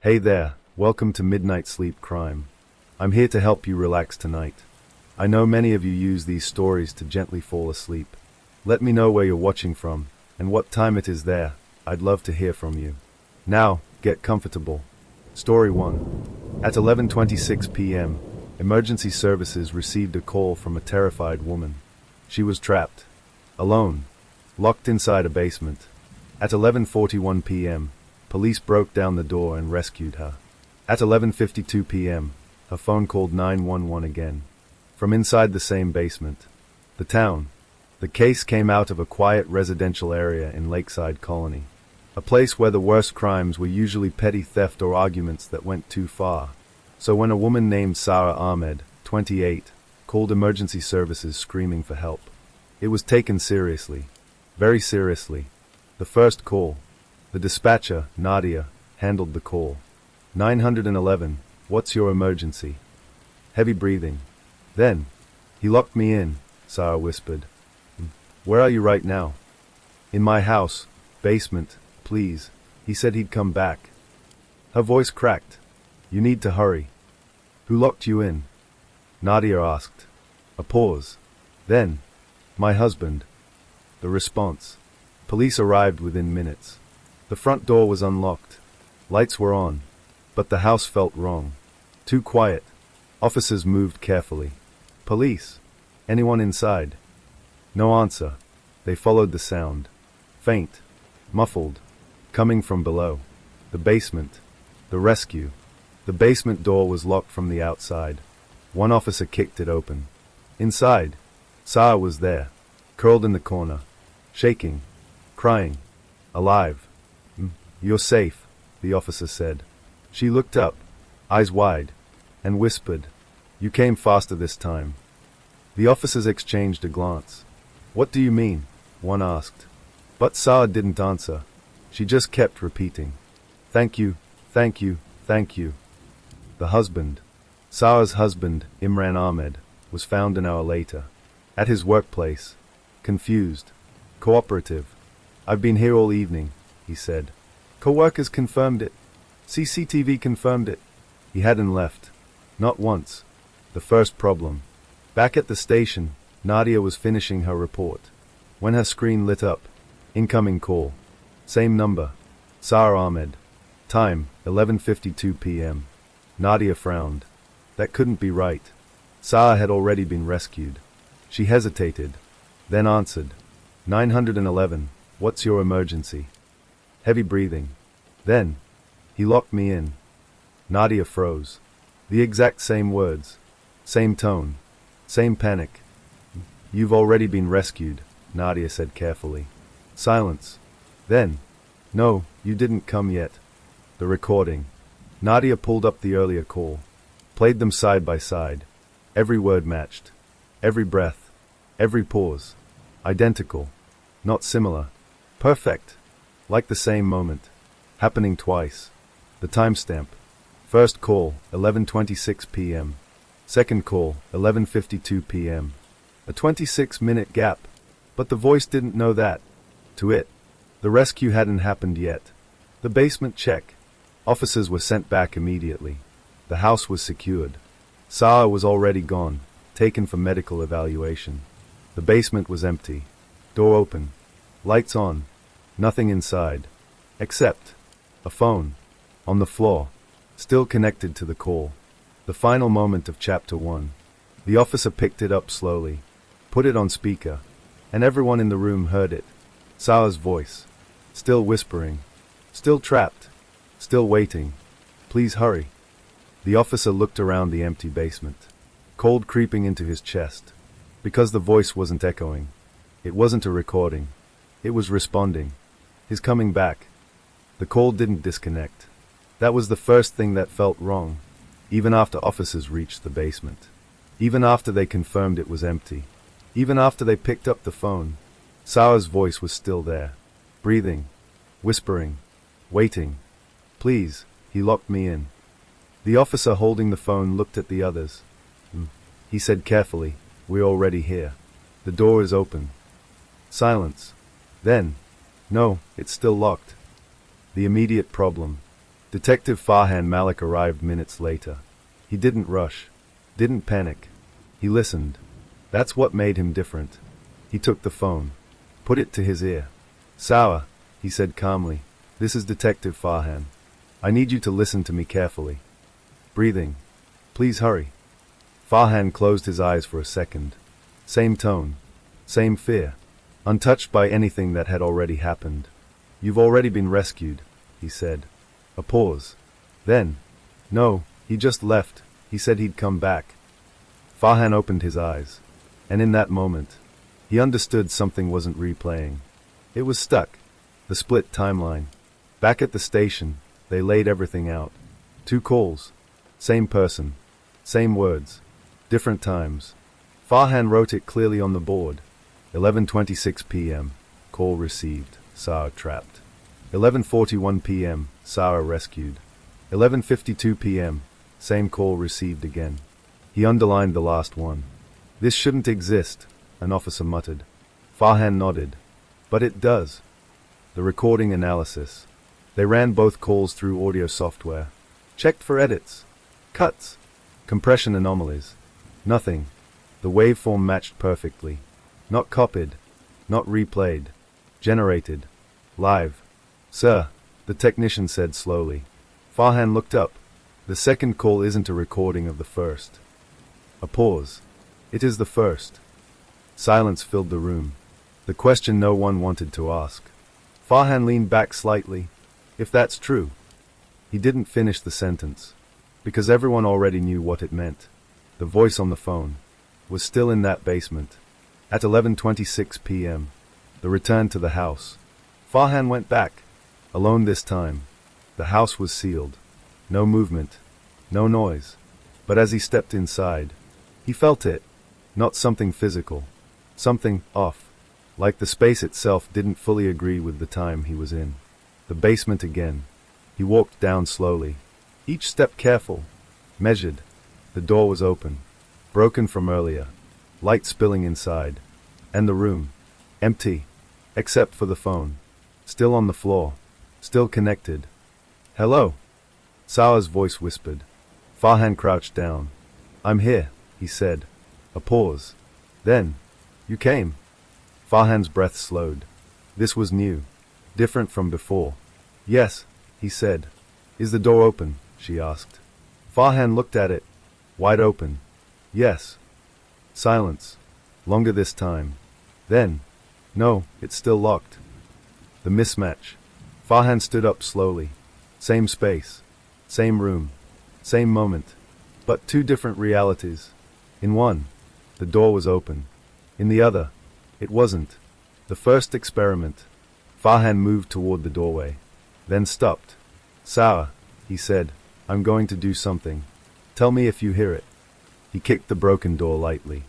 Hey there, welcome to Midnight Sleep Crime. I'm here to help you relax tonight. I know many of you use these stories to gently fall asleep. Let me know where you're watching from, and what time it is there. I'd love to hear from you. Now, get comfortable. Story 1. At 11:26 p.m., emergency services received a call from a terrified woman. She was trapped. Alone. Locked inside a basement. At 11:41 p.m., police broke down the door and rescued her. At 11:52 p.m., her phone called 911 again. From inside the same basement. The town. The case came out of a quiet residential area in Lakeside Colony. A place where the worst crimes were usually petty theft or arguments that went too far. So when a woman named Sarah Ahmed, 28, called emergency services screaming for help, it was taken seriously. Very seriously. The first call. The dispatcher, Nadia, handled the call. 911, what's your emergency? Heavy breathing. Then, he locked me in, Sarah whispered. Where are you right now? In my house, basement, please. He said he'd come back. Her voice cracked. You need to hurry. Who locked you in? Nadia asked. A pause. Then, my husband. The response. Police arrived within minutes. The front door was unlocked. Lights were on. But the house felt wrong. Too quiet. Officers moved carefully. Police. Anyone inside? No answer. They followed the sound. Faint. Muffled. Coming from below. The basement. The rescue. The basement door was locked from the outside. One officer kicked it open. Inside. Sarah was there. Curled in the corner. Shaking. Crying. Alive. You're safe, the officer said. She looked up, eyes wide, and whispered, You came faster this time. The officers exchanged a glance. What do you mean? One asked. But Sarah didn't answer. She just kept repeating. Thank you, thank you, thank you. The husband, Sarah's husband, Imran Ahmed, was found an hour later. At his workplace. Confused. Cooperative. I've been here all evening, he said. Co-workers confirmed it. CCTV confirmed it. He hadn't left. Not once. The first problem. Back at the station, Nadia was finishing her report. When her screen lit up. Incoming call. Same number. Sarah Ahmed. Time, 11:52 p.m. Nadia frowned. That couldn't be right. Sarah had already been rescued. She hesitated. Then answered. 911, what's your emergency? Heavy breathing. Then, he locked me in. Nadia froze. The exact same words. Same tone. Same panic. You've already been rescued, Nadia said carefully. Silence. Then, no, you didn't come yet. The recording. Nadia pulled up the earlier call. Played them side by side. Every word matched. Every breath. Every pause. Identical. Not similar. Perfect. Like the same moment. Happening twice. The timestamp. First call, 11:26 p.m. Second call, 11:52 p.m. A 26-minute gap. But the voice didn't know that. To it. The rescue hadn't happened yet. The basement check. Officers were sent back immediately. The house was secured. Sarah was already gone, taken for medical evaluation. The basement was empty. Door open. Lights on. Nothing inside. Except a phone. On the floor. Still connected to the call. The final moment of Chapter 1. The officer picked it up slowly. Put it on speaker. And everyone in the room heard it. Sarah's voice. Still whispering. Still trapped. Still waiting. Please hurry. The officer looked around the empty basement. Cold creeping into his chest. Because the voice wasn't echoing. It wasn't a recording. It was responding. His coming back. The call didn't disconnect. That was the first thing that felt wrong. Even after officers reached the basement. Even after they confirmed it was empty. Even after they picked up the phone. Sarah's voice was still there. Breathing. Whispering. Waiting. Please, he locked me in. The officer holding the phone looked at the others. He said carefully, We're already here. The door is open. Silence. Then, no, it's still locked. The immediate problem. Detective Farhan Malik arrived minutes later. He didn't rush, didn't panic. He listened. That's what made him different. He took the phone, put it to his ear. "Sawa," he said calmly. "This is Detective Farhan. I need you to listen to me carefully. Breathing. Please hurry." Farhan closed his eyes for a second. Same tone. Same fear. Untouched by anything that had already happened. "You've already been rescued," he said. A pause. Then, "No, he just left. He said he'd come back." Farhan opened his eyes. And in that moment, he understood something wasn't replaying. It was stuck. The split timeline. Back at the station, they laid everything out. 2 calls. Same person. Same words. Different times. Farhan wrote it clearly on the board. 11:26 p.m. Call received. Sarah trapped. 11:41 p.m. Sarah rescued. 11:52 p.m. Same call received again. He underlined the last one. "This shouldn't exist," an officer muttered. Farhan nodded. "But it does." The recording analysis. They ran both calls through audio software. Checked for edits. Cuts. Compression anomalies. Nothing. The waveform matched perfectly. Not copied. Not replayed. Generated. Live. "Sir," the technician said slowly. Farhan looked up. "The second call isn't a recording of the first." A pause. "It is the first." Silence filled the room. The question no one wanted to ask. Farhan leaned back slightly. "If that's true." He didn't finish the sentence. Because everyone already knew what it meant. The voice on the phone was still in that basement. At 11:26 p.m. The return to the house. Farhan went back. Alone this time. The house was sealed. No movement. No noise. But as he stepped inside, he felt it. Not something physical. Something off. Like the space itself didn't fully agree with the time he was in. The basement again. He walked down slowly. Each step careful. Measured. The door was open. Broken from earlier. Light spilling inside. And the room. Empty. Except for the phone. Still on the floor. Still connected. "Hello?" Sawa's voice whispered. Farhan crouched down. "I'm here," he said. A pause. Then, "You came." Farhan's breath slowed. This was new. Different from before. "Yes," he said. "Is the door open?" she asked. Farhan looked at it. Wide open. "Yes." Silence. Longer this time. Then, "No, it's still locked." The mismatch. Farhan stood up slowly. Same space. Same room. Same moment. But 2 different realities. In one, the door was open. In the other, it wasn't. The first experiment. Farhan moved toward the doorway. Then stopped. "Sawa," he said, "I'm going to do something. Tell me if you hear it." He kicked the broken door lightly.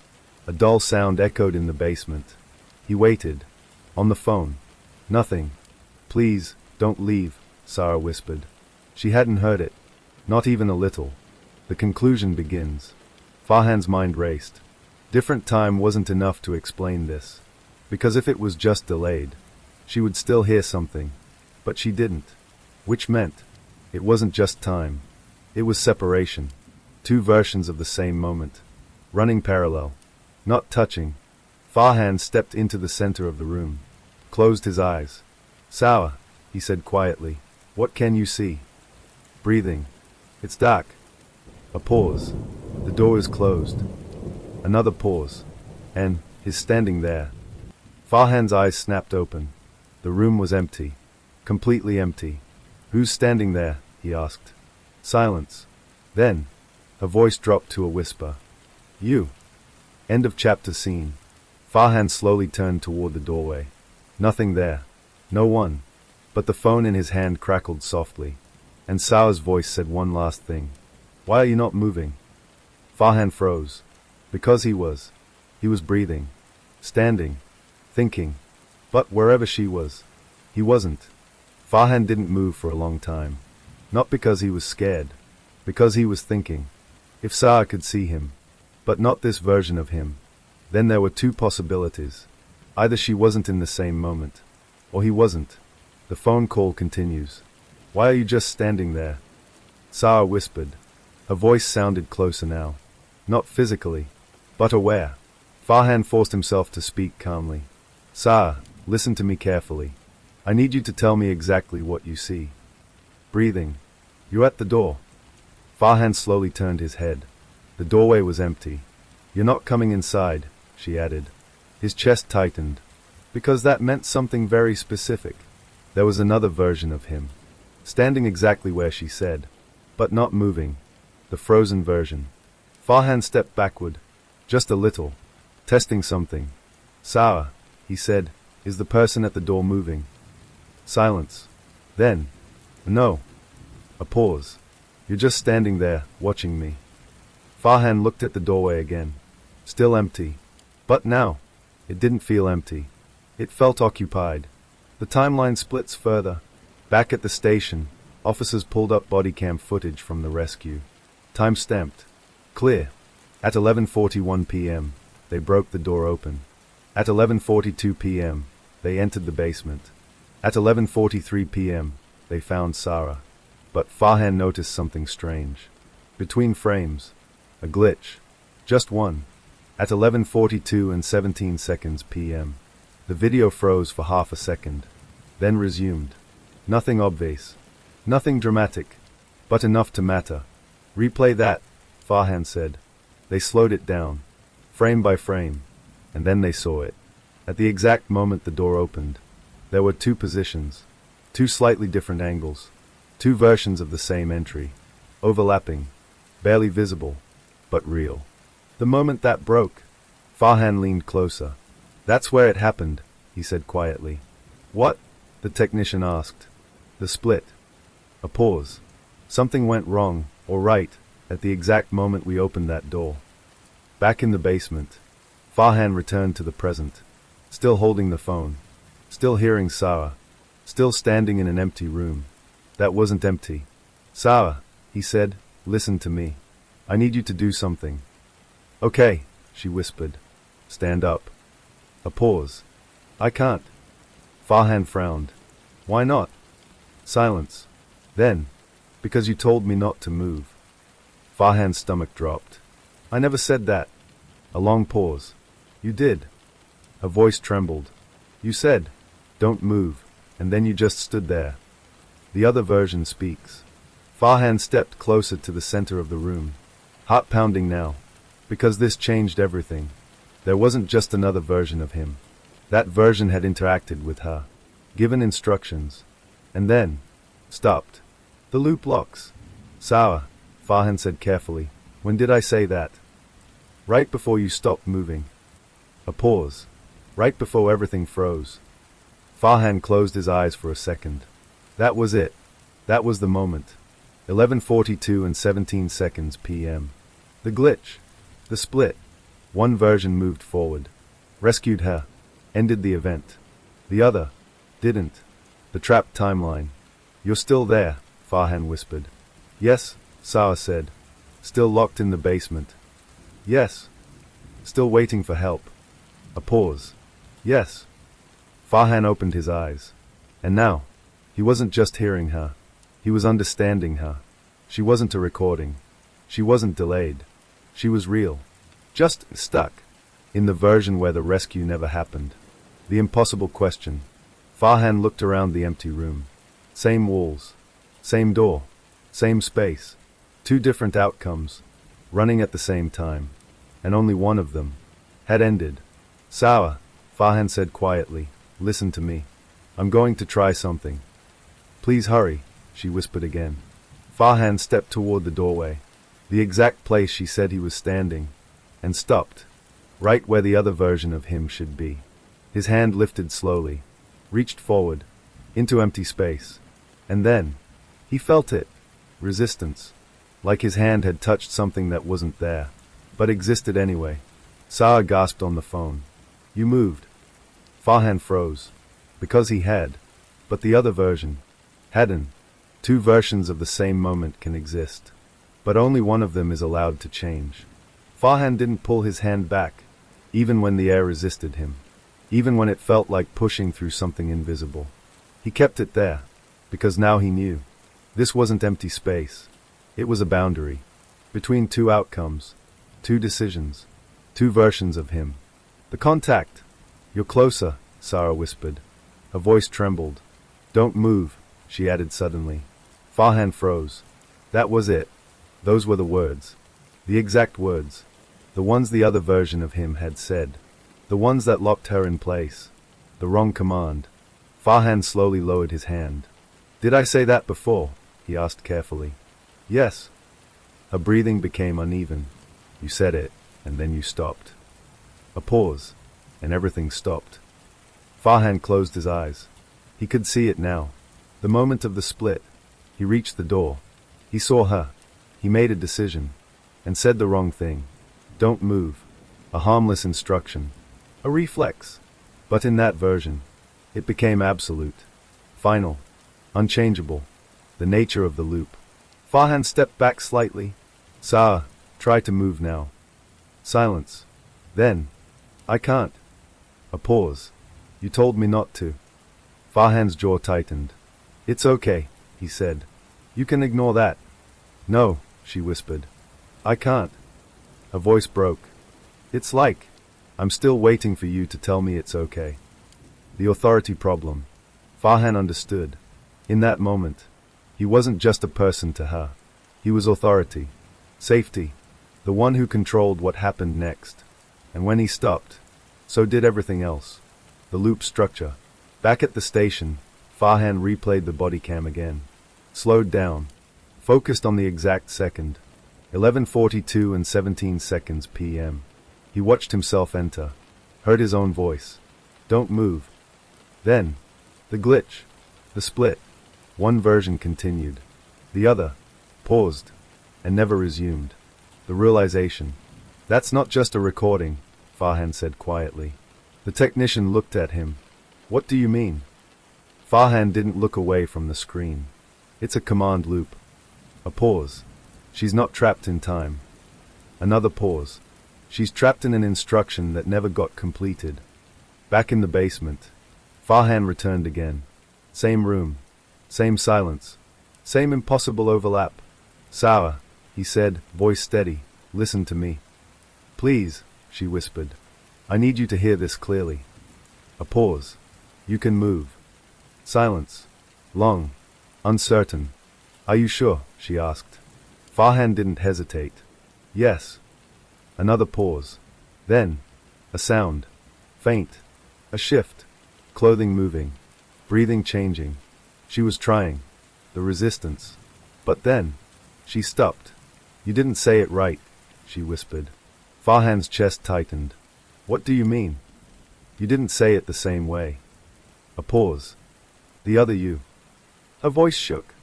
A dull sound echoed in the basement. He waited. On the phone. Nothing. "Please, don't leave," Sarah whispered. She hadn't heard it. Not even a little. The conclusion begins. Farhan's mind raced. Different time wasn't enough to explain this. Because if it was just delayed, she would still hear something. But she didn't. Which meant, it wasn't just time. It was separation. 2 versions of the same moment. Running parallel. Not touching. Farhan stepped into the center of the room. Closed his eyes. "Sawa," he said quietly. "What can you see?" Breathing. "It's dark." A pause. The door is closed. Another pause. And, he's standing there. Farhan's eyes snapped open. The room was empty. Completely empty. "Who's standing there?" he asked. Silence. Then, her voice dropped to a whisper. "You." End of chapter scene. Farhan slowly turned toward the doorway. Nothing there. No one. But the phone in his hand crackled softly. And Sawa's voice said one last thing. "Why are you not moving?" Farhan froze. Because he was. He was breathing. Standing. Thinking. But wherever she was, he wasn't. Farhan didn't move for a long time. Not because he was scared. Because he was thinking. If Sawa could see him. But not this version of him. Then there were 2 possibilities. Either she wasn't in the same moment. Or he wasn't. The phone call continues. Why are you just standing there? Sarah whispered. Her voice sounded closer now. Not physically, but aware. Farhan forced himself to speak calmly. Sarah, listen to me carefully. I need you to tell me exactly what you see. Breathing. You're at the door. Farhan slowly turned his head. The doorway was empty. You're not coming inside, she added. His chest tightened, because that meant something very specific. There was another version of him, standing exactly where she said, but not moving. The frozen version. Farhan stepped backward, just a little, testing something. Sarah, he said, is the person at the door moving? Silence. Then, no. A pause. You're just standing there, watching me. Farhan looked at the doorway again. Still empty. But now, it didn't feel empty. It felt occupied. The timeline splits further. Back at the station, officers pulled up body cam footage from the rescue. Time stamped. Clear. At 11:41 p.m., they broke the door open. At 11:42 p.m., they entered the basement. At 11:43 p.m., they found Sarah. But Farhan noticed something strange. Between frames, a glitch. Just one. At 11:42 and 17 seconds p.m., the video froze for half a second, then resumed. Nothing obvious. Nothing dramatic. But enough to matter. Replay that, Farhan said. They slowed it down, frame by frame, and then they saw it. At the exact moment the door opened, there were two positions, two slightly different angles, two versions of the same entry, overlapping, barely visible, but real. The moment that broke, Farhan leaned closer. That's where it happened, he said quietly. What? The technician asked. The split. A pause. Something went wrong, or right, at the exact moment we opened that door. Back in the basement, Farhan returned to the present, still holding the phone, still hearing Sarah, still standing in an empty room. That wasn't empty. Sarah, he said, listen to me. I need you to do something. Okay, she whispered. Stand up. A pause. I can't. Farhan frowned. Why not? Silence. Then, because you told me not to move. Farhan's stomach dropped. I never said that. A long pause. You did. Her voice trembled. You said, don't move, and then you just stood there. The other version speaks. Farhan stepped closer to the center of the room, heart pounding now, because this changed everything. There wasn't just another version of him. That version had interacted with her, given instructions, and then stopped. The loop locks. Sarah, Farhan said carefully, when did I say that? Right before you stopped moving. A pause. Right before everything froze. Farhan closed his eyes for a second. That was it. That was the moment. 11:42 and 17 seconds p.m. The glitch. The split. One version moved forward, rescued her, ended the event. The other didn't. The trapped timeline. You're still there, Farhan whispered. Yes, Sarah said. Still locked in the basement. Yes. Still waiting for help. A pause. Yes. Farhan opened his eyes. And now, he wasn't just hearing her. He was understanding her. She wasn't a recording. She wasn't delayed. She was real. Just stuck. In the version where the rescue never happened. The impossible question. Farhan looked around the empty room. Same walls. Same door. Same space. Two different outcomes. Running at the same time. And only one of them had ended. Sarah, Farhan said quietly, listen to me. I'm going to try something. Please hurry, she whispered again. Farhan stepped toward the doorway, the exact place she said he was standing, and stopped, right where the other version of him should be. His hand lifted slowly, reached forward, into empty space. And then, he felt it. Resistance. Like his hand had touched something that wasn't there, but existed anyway. Sarah gasped on the phone. You moved. Farhan froze. Because he had. But the other version hadn't. Two versions of the same moment can exist. But only one of them is allowed to change. Farhan didn't pull his hand back, even when the air resisted him. Even when it felt like pushing through something invisible. He kept it there, because now he knew. This wasn't empty space. It was a boundary. Between two outcomes. Two decisions. Two versions of him. The contact. You're closer, Sarah whispered. Her voice trembled. Don't move, she added suddenly. Farhan froze. That was it. Those were the words. The exact words. The ones the other version of him had said. The ones that locked her in place. The wrong command. Farhan slowly lowered his hand. Did I say that before? He asked carefully. Yes. Her breathing became uneven. You said it, and then you stopped. A pause, and everything stopped. Farhan closed his eyes. He could see it now. The moment of the split. He reached the door. He saw her. He made a decision. And said the wrong thing. Don't move. A harmless instruction. A reflex. But in that version, it became absolute. Final. Unchangeable. The nature of the loop. Farhan stepped back slightly. Sarah, try to move now. Silence. Then. I can't. A pause. You told me not to. Farhan's jaw tightened. It's okay, he said. You can ignore that. No, she whispered. I can't. Her voice broke. It's like, I'm still waiting for you to tell me it's okay. The authority problem. Farhan understood. In that moment, he wasn't just a person to her. He was authority. Safety. The one who controlled what happened next. And when he stopped, so did everything else. The loop structure. Back at the station, Farhan replayed the body cam again. Slowed down. Focused on the exact second. 11:42 and 17 seconds p.m. He watched himself enter. Heard his own voice. Don't move. Then, the glitch. The split. One version continued. The other paused and never resumed. The realization. That's not just a recording, Farhan said quietly. The technician looked at him. What do you mean? Farhan didn't look away from the screen. It's a command loop. A pause. She's not trapped in time. Another pause. She's trapped in an instruction that never got completed. Back in the basement. Farhan returned again. Same room. Same silence. Same impossible overlap. Sarah, he said, voice steady, listen to me. Please, she whispered. I need you to hear this clearly. A pause. You can move. Silence. Long. Uncertain. Are you sure? She asked. Farhan didn't hesitate. Yes. Another pause. Then, a sound. Faint. A shift. Clothing moving. Breathing changing. She was trying. The resistance. But then, she stopped. You didn't say it right, she whispered. Farhan's chest tightened. What do you mean? You didn't say it the same way. A pause. The other you. Her voice shook.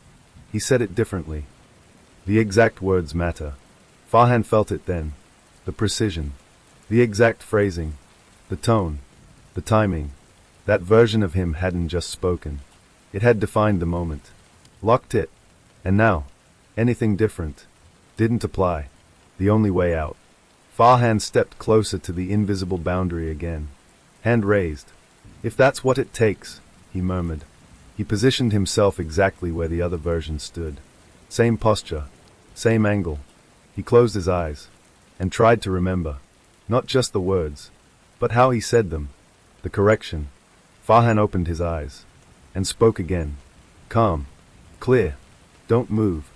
He said it differently. The exact words matter. Farhan felt it then. The precision. The exact phrasing. The tone. The timing. That version of him hadn't just spoken. It had defined the moment. Locked it. And now, anything different didn't apply. The only way out. Farhan stepped closer to the invisible boundary again. Hand raised. If that's what it takes, he murmured. He positioned himself exactly where the other version stood. Same posture. Same angle. He closed his eyes. And tried to remember. Not just the words. But how he said them. The correction. Farhan opened his eyes. And spoke again. Calm. Clear. Don't move.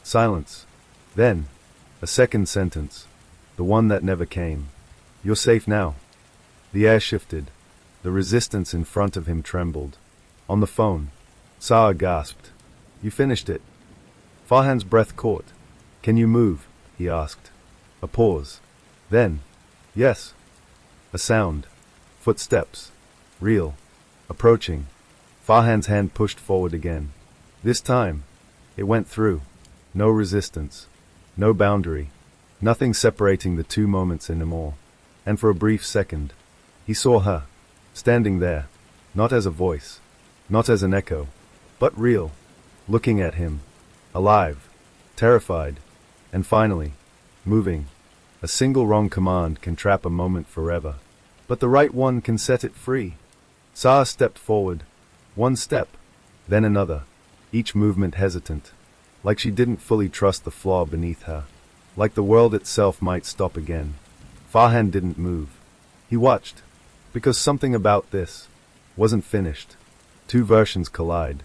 Silence. Then, a second sentence. The one that never came. You're safe now. The air shifted. The resistance in front of him trembled. On the phone, Sarah gasped. You finished it. Farhan's breath caught. Can you move? He asked. A pause. Then, yes. A sound. Footsteps. Real. Approaching. Farhan's hand pushed forward again. This time, it went through. No resistance. No boundary. Nothing separating the two moments anymore. And for a brief second, he saw her, standing there, not as a voice, not as an echo, but real, looking at him, alive, terrified, and finally, moving. A single wrong command can trap a moment forever, but the right one can set it free. Sarah stepped forward, one step, then another. each movement hesitant, like she didn't fully trust the floor beneath her, like the world itself might stop again. Farhan didn't move. He watched, because something about this wasn't finished. Two versions collide.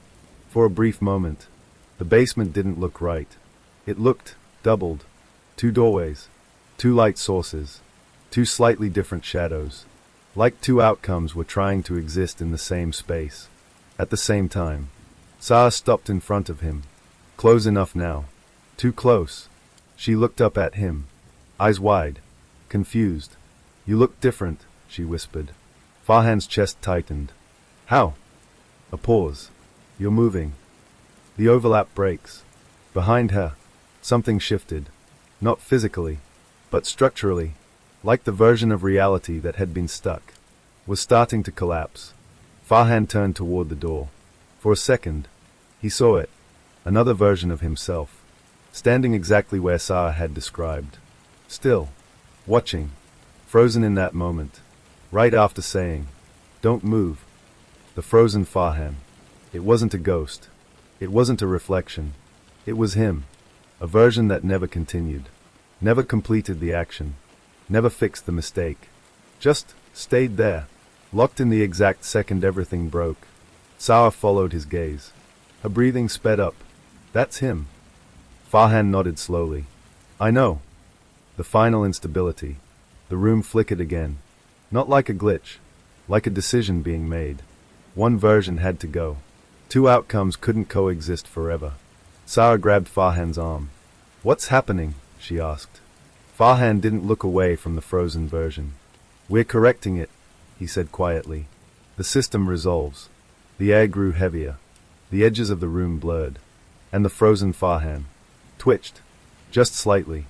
For a brief moment, the basement didn't look right. It looked doubled. Two doorways, two light sources, two slightly different shadows. Like two outcomes were trying to exist in the same space. At the same time, Sarah stopped in front of him. Close enough now. Too close. She looked up at him, eyes wide, confused. You look different, she whispered. Farhan's chest tightened. How? A pause. You're moving. The overlap breaks. Behind her, something shifted. Not physically, but structurally, like the version of reality that had been stuck, was starting to collapse. Farhan turned toward the door. For a second, he saw it. Another version of himself, standing exactly where Sarah had described. Still, watching, frozen in that moment, right after saying, "Don't move." The frozen Farhan. It wasn't a ghost. It wasn't a reflection. It was him. A version that never continued. Never completed the action. Never fixed the mistake. Just stayed there, locked in the exact second everything broke. Sarah followed his gaze. Her breathing sped up. That's him. Farhan nodded slowly. I know. The final instability. The room flickered again. Not like a glitch. Like a decision being made. One version had to go. Two outcomes couldn't coexist forever. Sarah grabbed Farhan's arm. What's happening? She asked. Farhan didn't look away from the frozen version. We're correcting it, he said quietly. The system resolves. The air grew heavier. The edges of the room blurred. And the frozen Farhan twitched, just slightly,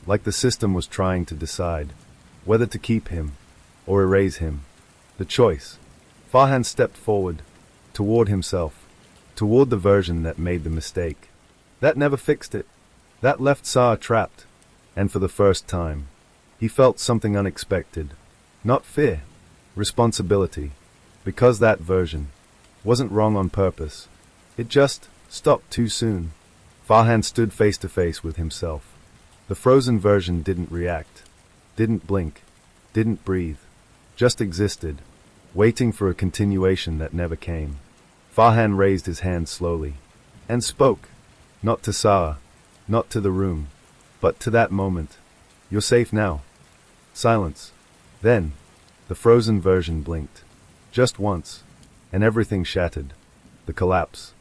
like the system was trying to decide whether to keep him or erase him. The choice. Farhan stepped forward, toward himself, toward the version that made the mistake. That never fixed it. That left Sarah trapped. And for the first time, he felt something unexpected. Not fear, responsibility. Because that version wasn't wrong on purpose. It just stopped too soon. Farhan stood face to face with himself. The frozen version didn't react, didn't blink, didn't breathe, just existed, waiting for a continuation that never came. Farhan raised his hand slowly and spoke, not to Sarah, not to the room, but to that moment. You're safe now. Silence. Then, the frozen version blinked. Just once, and everything shattered. The collapse.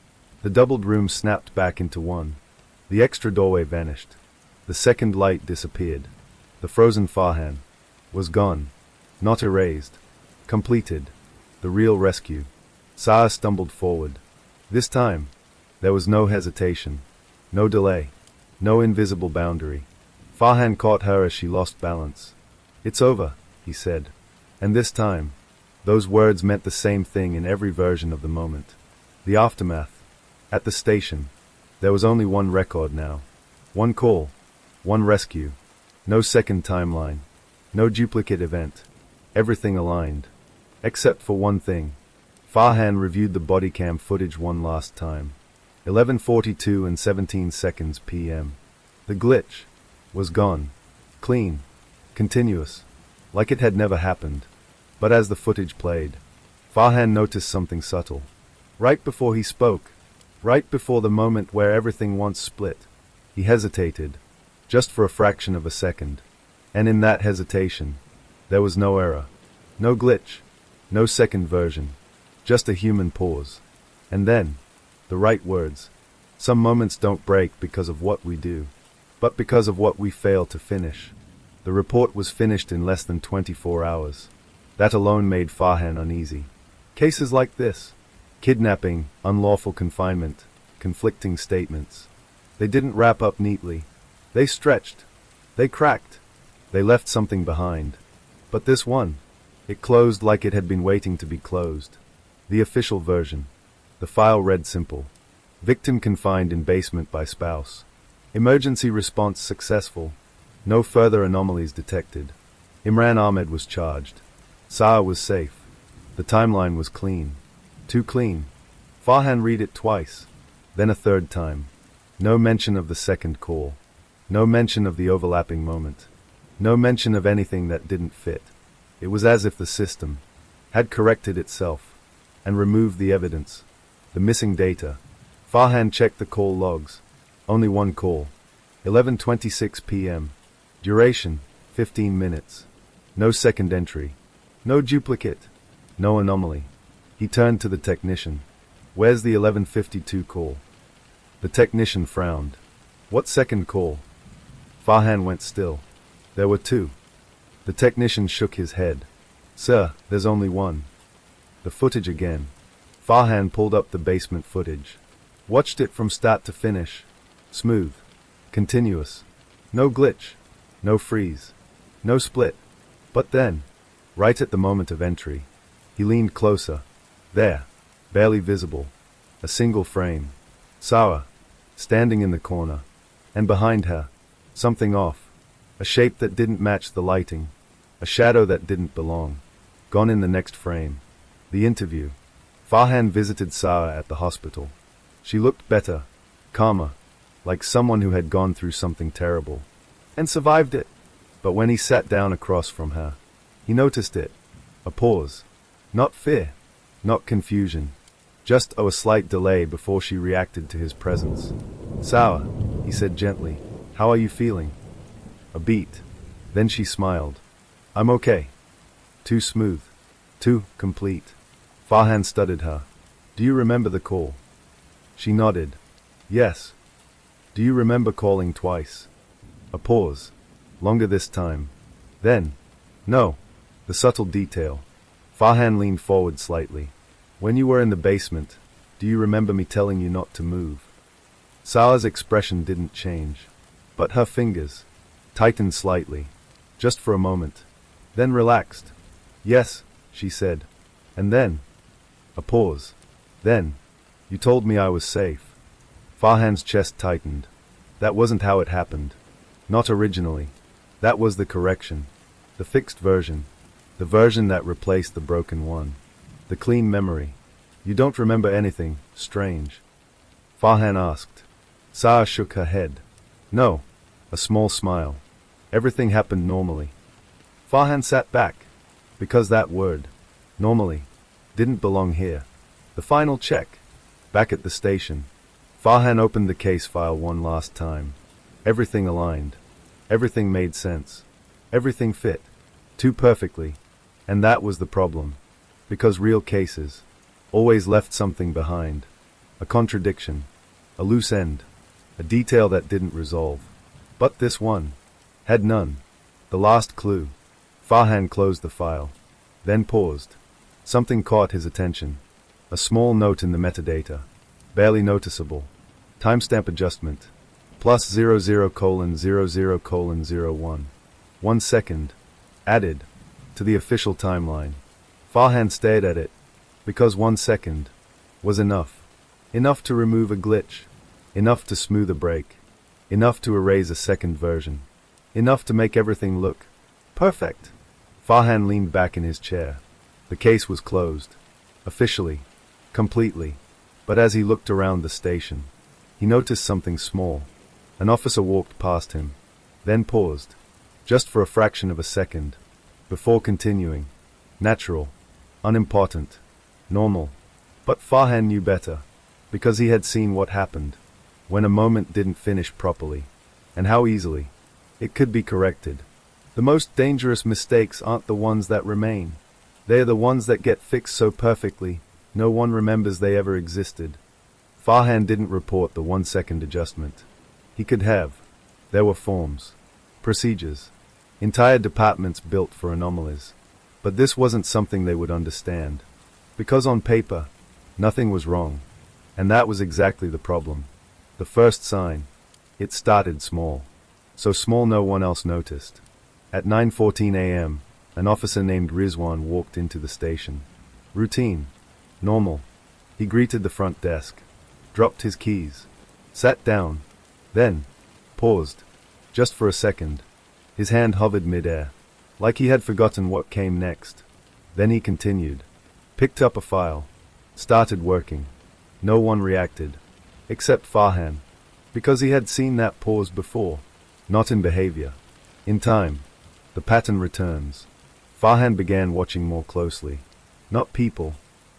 The doubled room snapped back into one. The extra doorway vanished. The second light disappeared. The frozen Farhan was gone. Not erased. Completed. The real rescue. Sarah stumbled forward. This time, there was no hesitation. No delay. No invisible boundary. Farhan caught her as she lost balance. It's over, he said. And this time, those words meant the same thing in every version of the moment. The aftermath. At the station, there was only one record now. One call. One rescue. No second timeline. No duplicate event. Everything aligned. Except for one thing. Farhan reviewed the body cam footage one last time. 11:42 and 17 seconds p.m. The glitch was gone. Clean. Continuous. Like it had never happened. But as the footage played, Farhan noticed something subtle. Right before he spoke, right before the moment where everything once split, he hesitated, just for a fraction of a second. And in that hesitation, there was no error, no glitch, no second version, just a human pause. And then, the right words. Some moments don't break because of what we do, but because of what we fail to finish. The report was finished in less than 24 hours. That alone made Farhan uneasy. Cases like this, kidnapping, unlawful confinement, conflicting statements, they didn't wrap up neatly. They stretched. They cracked. They left something behind. But this one, it closed like it had been waiting to be closed. The official version. The file read simple. Victim confined in basement by spouse. Emergency response successful. No further anomalies detected. Imran Ahmed was charged. Sarah was safe. The timeline was clean. Too clean. Farhan read it twice. Then a third time. No mention of the second call. No mention of the overlapping moment. No mention of anything that didn't fit. It was as if the system had corrected itself and removed the evidence, the missing data. Farhan checked the call logs. Only one call. 11:26 p.m. Duration, 15 minutes. No second entry. No duplicate. No anomaly. He turned to the technician. Where's the 11:52 call? The technician frowned. What second call? Farhan went still. There were two. The technician shook his head. Sir, there's only one. The footage again. Farhan pulled up the basement footage. Watched it from start to finish. Smooth. Continuous. No glitch. No freeze. No split. But then, right at the moment of entry, he leaned closer. There. Barely visible. A single frame. Sarah. Standing in the corner. And behind her. Something off. A shape that didn't match the lighting. A shadow that didn't belong. Gone in the next frame. The interview. Farhan visited Sarah at the hospital. She looked better. Calmer. Like someone who had gone through something terrible. And survived it. But when he sat down across from her, he noticed it. A pause. Not fear. Not confusion. Just a slight delay before she reacted to his presence. Sarah, he said gently, how are you feeling? A beat. Then she smiled. I'm okay. Too smooth. Too complete. Farhan studied her. Do you remember the call? She nodded. Yes. Do you remember calling twice? A pause. Longer this time. Then. No. The subtle detail. Farhan leaned forward slightly. When you were in the basement, do you remember me telling you not to move? Sarah's expression didn't change. But her fingers tightened slightly. Just for a moment. Then relaxed. Yes, she said. And then. A pause. Then. You told me I was safe. Farhan's chest tightened. That wasn't how it happened. Not originally. That was the correction. The fixed version. The version that replaced the broken one. The clean memory. You don't remember anything strange? Farhan asked. Sarah shook her head. No. A small smile. Everything happened normally. Farhan sat back. Because that word, normally, didn't belong here. The final check. Back at the station. Farhan opened the case file one last time. Everything aligned. Everything made sense. Everything fit. Too perfectly. And that was the problem. Because real cases always left something behind. A contradiction. A loose end. A detail that didn't resolve. But this one had none. The last clue. Farhan closed the file. Then paused. Something caught his attention. A small note in the metadata. Barely noticeable. Timestamp adjustment. +00:00:01. 1 second. Added. To the official timeline. Farhan stared at it. Because 1 second was enough. Enough to remove a glitch. Enough to smooth a break. Enough to erase a second version. Enough to make everything look perfect. Farhan leaned back in his chair. The case was closed. Officially. Completely. But as he looked around the station, he noticed something small. An officer walked past him, then paused, just for a fraction of a second, before continuing. Natural. Unimportant. Normal. But Farhan knew better, because he had seen what happened when a moment didn't finish properly, and how easily it could be corrected. The most dangerous mistakes aren't the ones that remain. They're the ones that get fixed so perfectly, no one remembers they ever existed. Farhan didn't report the 1 second adjustment. He could have. There were forms, procedures, entire departments built for anomalies. But this wasn't something they would understand. Because on paper, nothing was wrong. And that was exactly the problem. The first sign. It started small. So small no one else noticed. At 9:14 a.m., an officer named Rizwan walked into the station. Routine. Normal. He greeted the front desk. Dropped his keys. Sat down. Then paused. Just for a second. His hand hovered mid-air. Like he had forgotten what came next. Then he continued. Picked up a file. Started working. No one reacted. except Farhan, because he had seen that pause before, not in behavior. In time, the pattern returns. Farhan began watching more closely. Not people,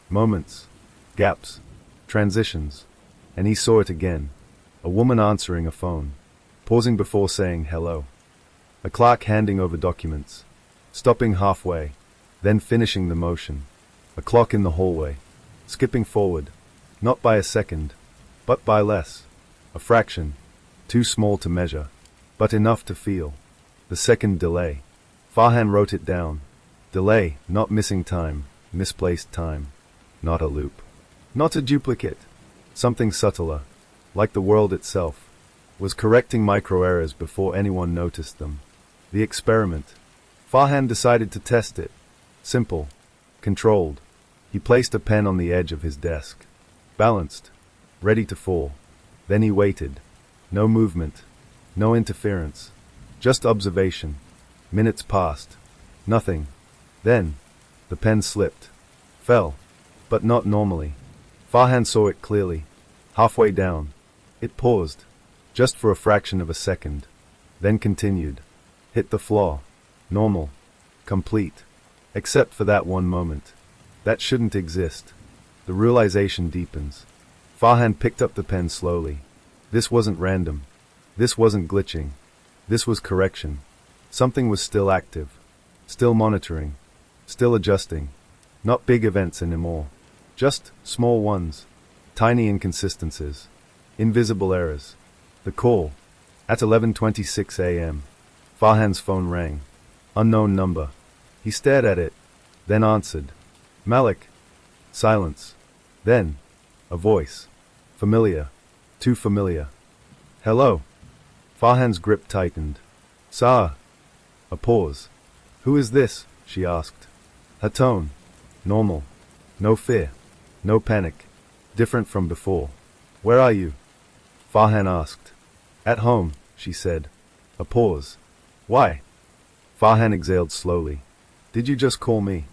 moments, gaps, transitions. And he saw it again. A woman answering a phone, pausing before saying hello. A clerk handing over documents, stopping halfway, then finishing the motion. A clock in the hallway, skipping forward, not by a second, but by less. A fraction, too small to measure, but enough to feel. The second delay. Farhan wrote it down. Delay, not missing time, misplaced time. Not a loop. Not a duplicate. Something subtler, like the world itself, was correcting micro-errors before anyone noticed them. The experiment. Farhan decided to test it. Simple. Controlled. He placed a pen on the edge of his desk. Balanced. Ready to fall. Then he waited. No movement. No interference. Just observation. Minutes passed. Nothing. Then, the pen slipped. Fell. But not normally. Farhan saw it clearly. Halfway down. It paused. Just for a fraction of a second. Then continued. Hit the floor. Normal. Complete. Except for that one moment. That shouldn't exist. The realization deepens. Farhan picked up the pen slowly. This wasn't random. This wasn't glitching. This was correction. Something was still active. Still monitoring. Still adjusting. Not big events anymore. Just small ones. Tiny inconsistencies. Invisible errors. The call. At 11:26 a.m. Farhan's phone rang. Unknown number. He stared at it. Then answered. Malik. Silence. Then, a voice. Familiar. Too familiar. Hello. Farhan's grip tightened. Sir. A pause. Who is this? She asked. Her tone. Normal. No fear. No panic. Different from before. Where are you? Farhan asked. At home, she said. A pause. Why? Farhan exhaled slowly. Did you just call me?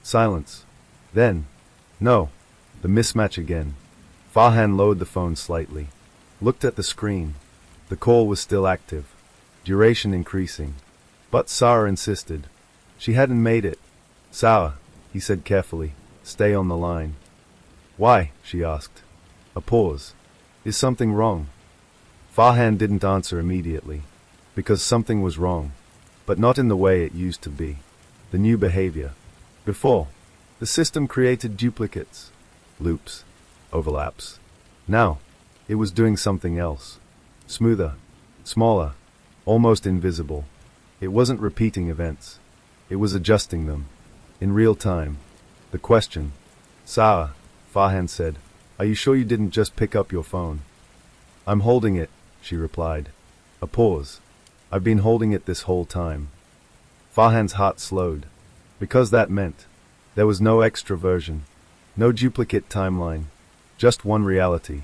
Silence. Then. No. The mismatch again. Farhan lowered the phone slightly. Looked at the screen. The call was still active. Duration increasing. But Sarah insisted. She hadn't made it. Sarah, he said carefully. Stay on the line. Why? She asked. A pause. Is something wrong? Farhan didn't answer immediately. Because something was wrong. But not in the way it used to be. The new behavior. Before, the system created duplicates, loops, overlaps. Now, it was doing something else. Smoother, smaller, almost invisible. It wasn't repeating events. It was adjusting them. In real time. The question. Sarah, Farhan said, are you sure you didn't just pick up your phone? I'm holding it, she replied. A pause. I've been holding it this whole time. Farhan's heart slowed. Because that meant there was no extra version. No duplicate timeline. Just one reality.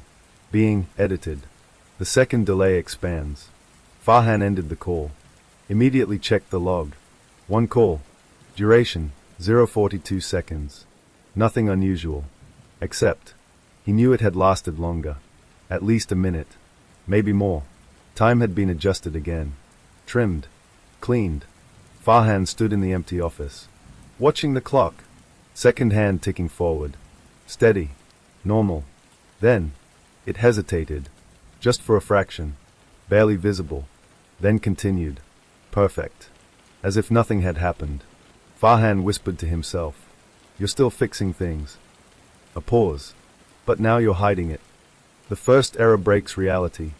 Being edited. The second delay expands. Farhan ended the call. Immediately checked the log. One call. Duration, 0:42 seconds. Nothing unusual. Except, he knew it had lasted longer. At least a minute. Maybe more. Time had been adjusted again. Trimmed. Cleaned. Farhan stood in the empty office. Watching the clock. Second hand ticking forward. Steady. Normal. Then, it hesitated. Just for a fraction. Barely visible. Then continued. Perfect. As if nothing had happened. Farhan whispered to himself. You're still fixing things. A pause. But now you're hiding it. The first error breaks reality,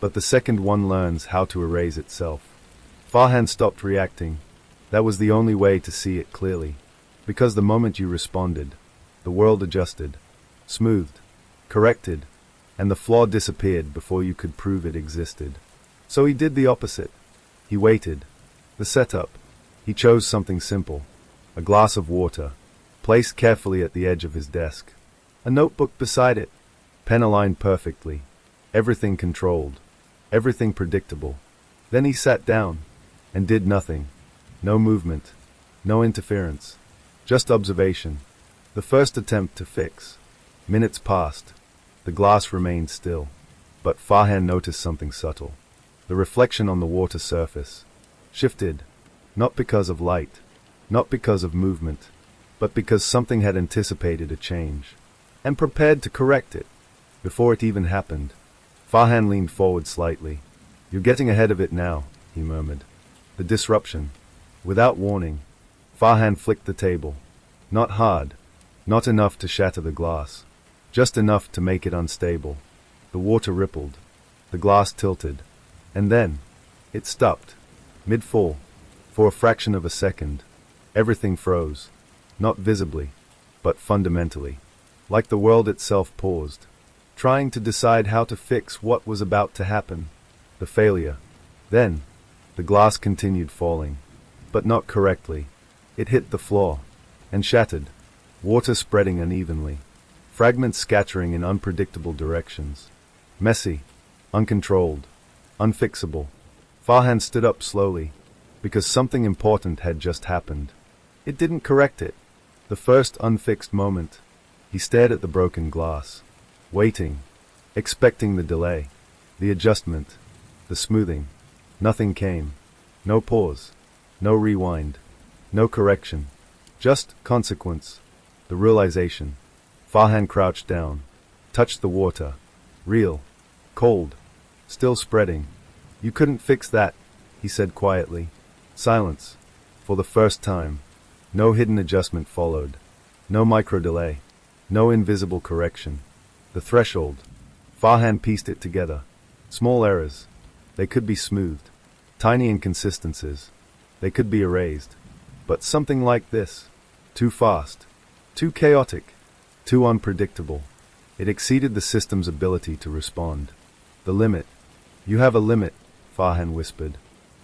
but the second one learns how to erase itself. Farhan stopped reacting. That was the only way to see it clearly. Because the moment you responded, the world adjusted, smoothed, corrected, and the flaw disappeared before you could prove it existed. So he did the opposite. He waited. The setup. He chose something simple. A glass of water, placed carefully at the edge of his desk. A notebook beside it. Pen aligned perfectly. Everything controlled. Everything predictable. Then he sat down and did nothing. No movement. No interference. Just observation. The first attempt to fix. Minutes passed. The glass remained still. But Farhan noticed something subtle. The reflection on the water surface shifted, not because of light, not because of movement, but because something had anticipated a change, and prepared to correct it. Before it even happened, Farhan leaned forward slightly. "You're getting ahead of it now," he murmured. The disruption. Without warning, Farhan flicked the table. Not hard, not enough to shatter the glass, just enough to make it unstable. The water rippled, the glass tilted, and then it stopped, mid-fall. For a fraction of a second, everything froze, not visibly, but fundamentally, like the world itself paused, trying to decide how to fix what was about to happen. The failure. Then, the glass continued falling, but not correctly. It hit the floor, and shattered, water spreading unevenly, fragments scattering in unpredictable directions. Messy, uncontrolled, unfixable. Farhan stood up slowly, because something important had just happened. It didn't correct it. The first unfixed moment, he stared at the broken glass, waiting, expecting the delay, the adjustment, the smoothing. Nothing came. No pause, no rewind, no correction, just consequence, the realization. Farhan crouched down, touched the water. Real, cold, still spreading. "You couldn't fix that," he said quietly. Silence. For the first time, no hidden adjustment followed. No micro-delay. No invisible correction. The threshold. Farhan pieced it together. Small errors. They could be smoothed. Tiny inconsistencies. They could be erased. But something like this. Too fast. Too chaotic. Too unpredictable. It exceeded the system's ability to respond. The limit. "You have a limit," Farhan whispered.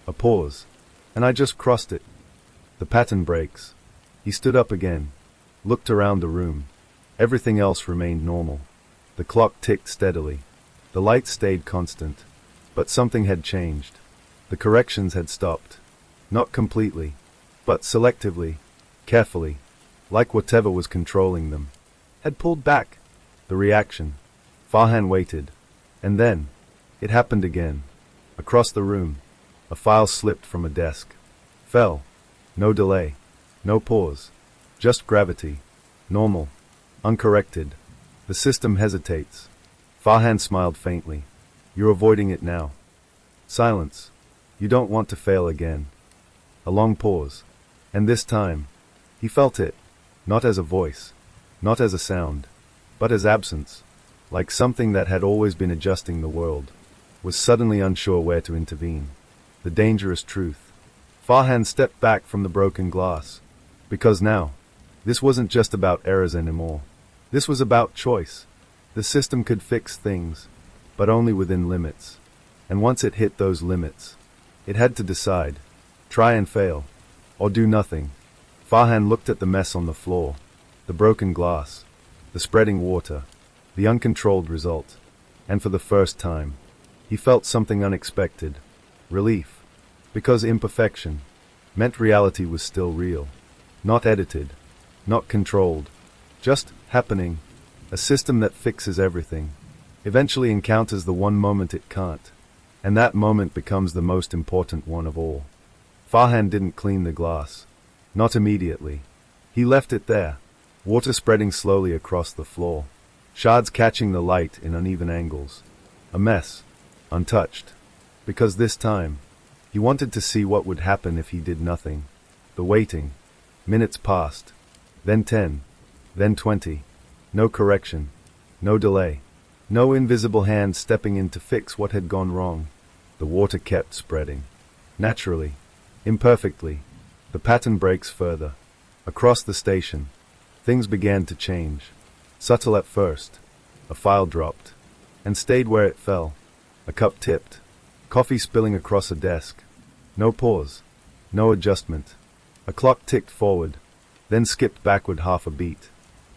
A pause. "And I just crossed it." The pattern breaks. He stood up again, looked around the room. Everything else remained normal. The clock ticked steadily. The lights stayed constant. But something had changed. The corrections had stopped. Not completely, but selectively, carefully, like whatever was controlling them had pulled back. The reaction. Farhan waited. And then, it happened again. Across the room, a file slipped from a desk. Fell. No delay. No pause. Just gravity. Normal. Uncorrected. The system hesitates. Farhan smiled faintly. "You're avoiding it now." Silence. "You don't want to fail again." A long pause. And this time, he felt it. Not as a voice. Not as a sound. But as absence. Like something that had always been adjusting the world was suddenly unsure where to intervene. The dangerous truth. Farhan stepped back from the broken glass. Because now, this wasn't just about errors anymore. This was about choice. The system could fix things, but only within limits. And once it hit those limits, it had to decide. Try and fail, or do nothing. Farhan looked at the mess on the floor, the broken glass, the spreading water, the uncontrolled result, and for the first time, he felt something unexpected. Relief. Because imperfection meant reality was still real. Not edited. Not controlled. Just happening. A system that fixes everything eventually encounters the one moment it can't. And that moment becomes the most important one of all. Farhan didn't clean the glass. Not immediately. He left it there, water spreading slowly across the floor, shards catching the light in uneven angles. A mess. Untouched. Because this time, he wanted to see what would happen if he did nothing. The waiting. Minutes passed. Then 10. Then 20. No correction. No delay. No invisible hand stepping in to fix what had gone wrong. The water kept spreading. Naturally. Imperfectly. The pattern breaks further. Across the station, things began to change. Subtle at first. A file dropped. And stayed where it fell. A cup tipped. Coffee spilling across a desk. No pause. No adjustment. A clock ticked forward, then skipped backward half a beat.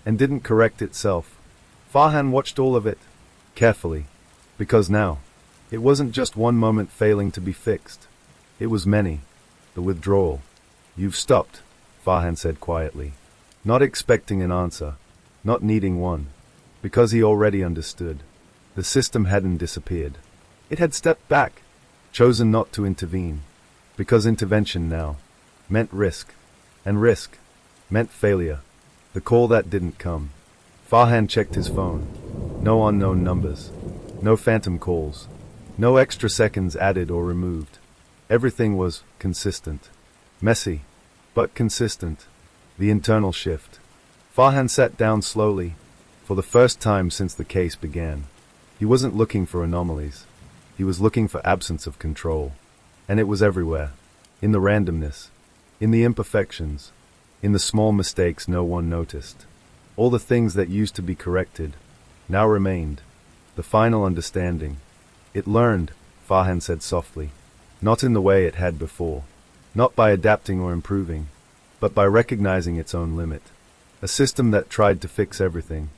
And didn't correct itself. Farhan watched all of it. Carefully. Because now, it wasn't just one moment failing to be fixed. It was many. The withdrawal. "You've stopped," Farhan said quietly. Not expecting an answer. Not needing one. Because he already understood. The system hadn't disappeared. It had stepped back, chosen not to intervene. Because intervention now meant risk, and risk meant failure. The call that didn't come. Farhan checked his phone. No unknown numbers. No phantom calls. No extra seconds added or removed. Everything was consistent. Messy, but consistent. The internal shift. Farhan sat down slowly, for the first time since the case began. He wasn't looking for anomalies. He was looking for absence of control. And it was everywhere. In the randomness. In the imperfections. In the small mistakes no one noticed. All the things that used to be corrected now remained. The final understanding. It learned, Farhan said softly. Not in the way it had before. Not by adapting or improving, but by recognizing its own limit. A system that tried to fix everything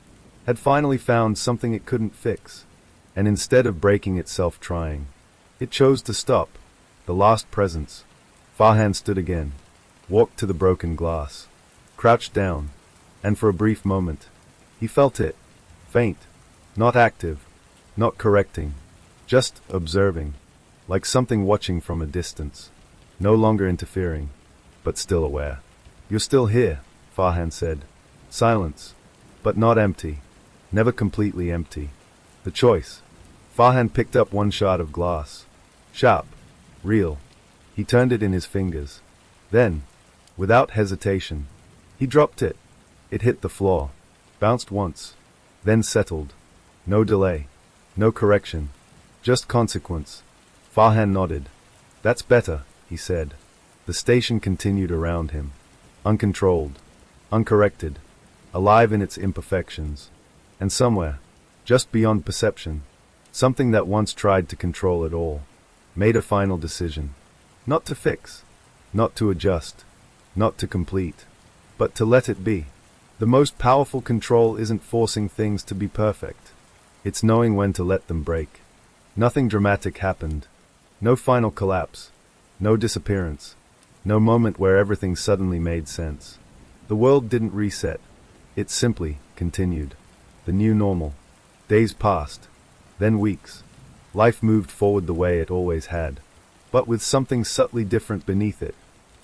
had finally found something it couldn't fix. And instead of breaking itself trying, it chose to stop. The last presence. Farhan stood again, walked to the broken glass, crouched down, and for a brief moment, he felt it. Faint, not active, not correcting, just observing, like something watching from a distance, no longer interfering, but still aware. You're still here, Farhan said. Silence, but not empty, never completely empty. The choice. Farhan picked up one shard of glass. Sharp, real. He turned it in his fingers. Then, without hesitation, he dropped it. It hit the floor, bounced once, then settled. No delay, no correction, just consequence. Farhan nodded. That's better, he said. The station continued around him, uncontrolled, uncorrected, alive in its imperfections. And somewhere, just beyond perception, something that once tried to control it all, made a final decision. Not to fix, not to adjust, not to complete, but to let it be. The most powerful control isn't forcing things to be perfect. It's knowing when to let them break. Nothing dramatic happened. No final collapse. No disappearance. No moment where everything suddenly made sense. The world didn't reset. It simply continued. The new normal. Days passed. Then weeks. Life moved forward the way it always had. But with something subtly different beneath it.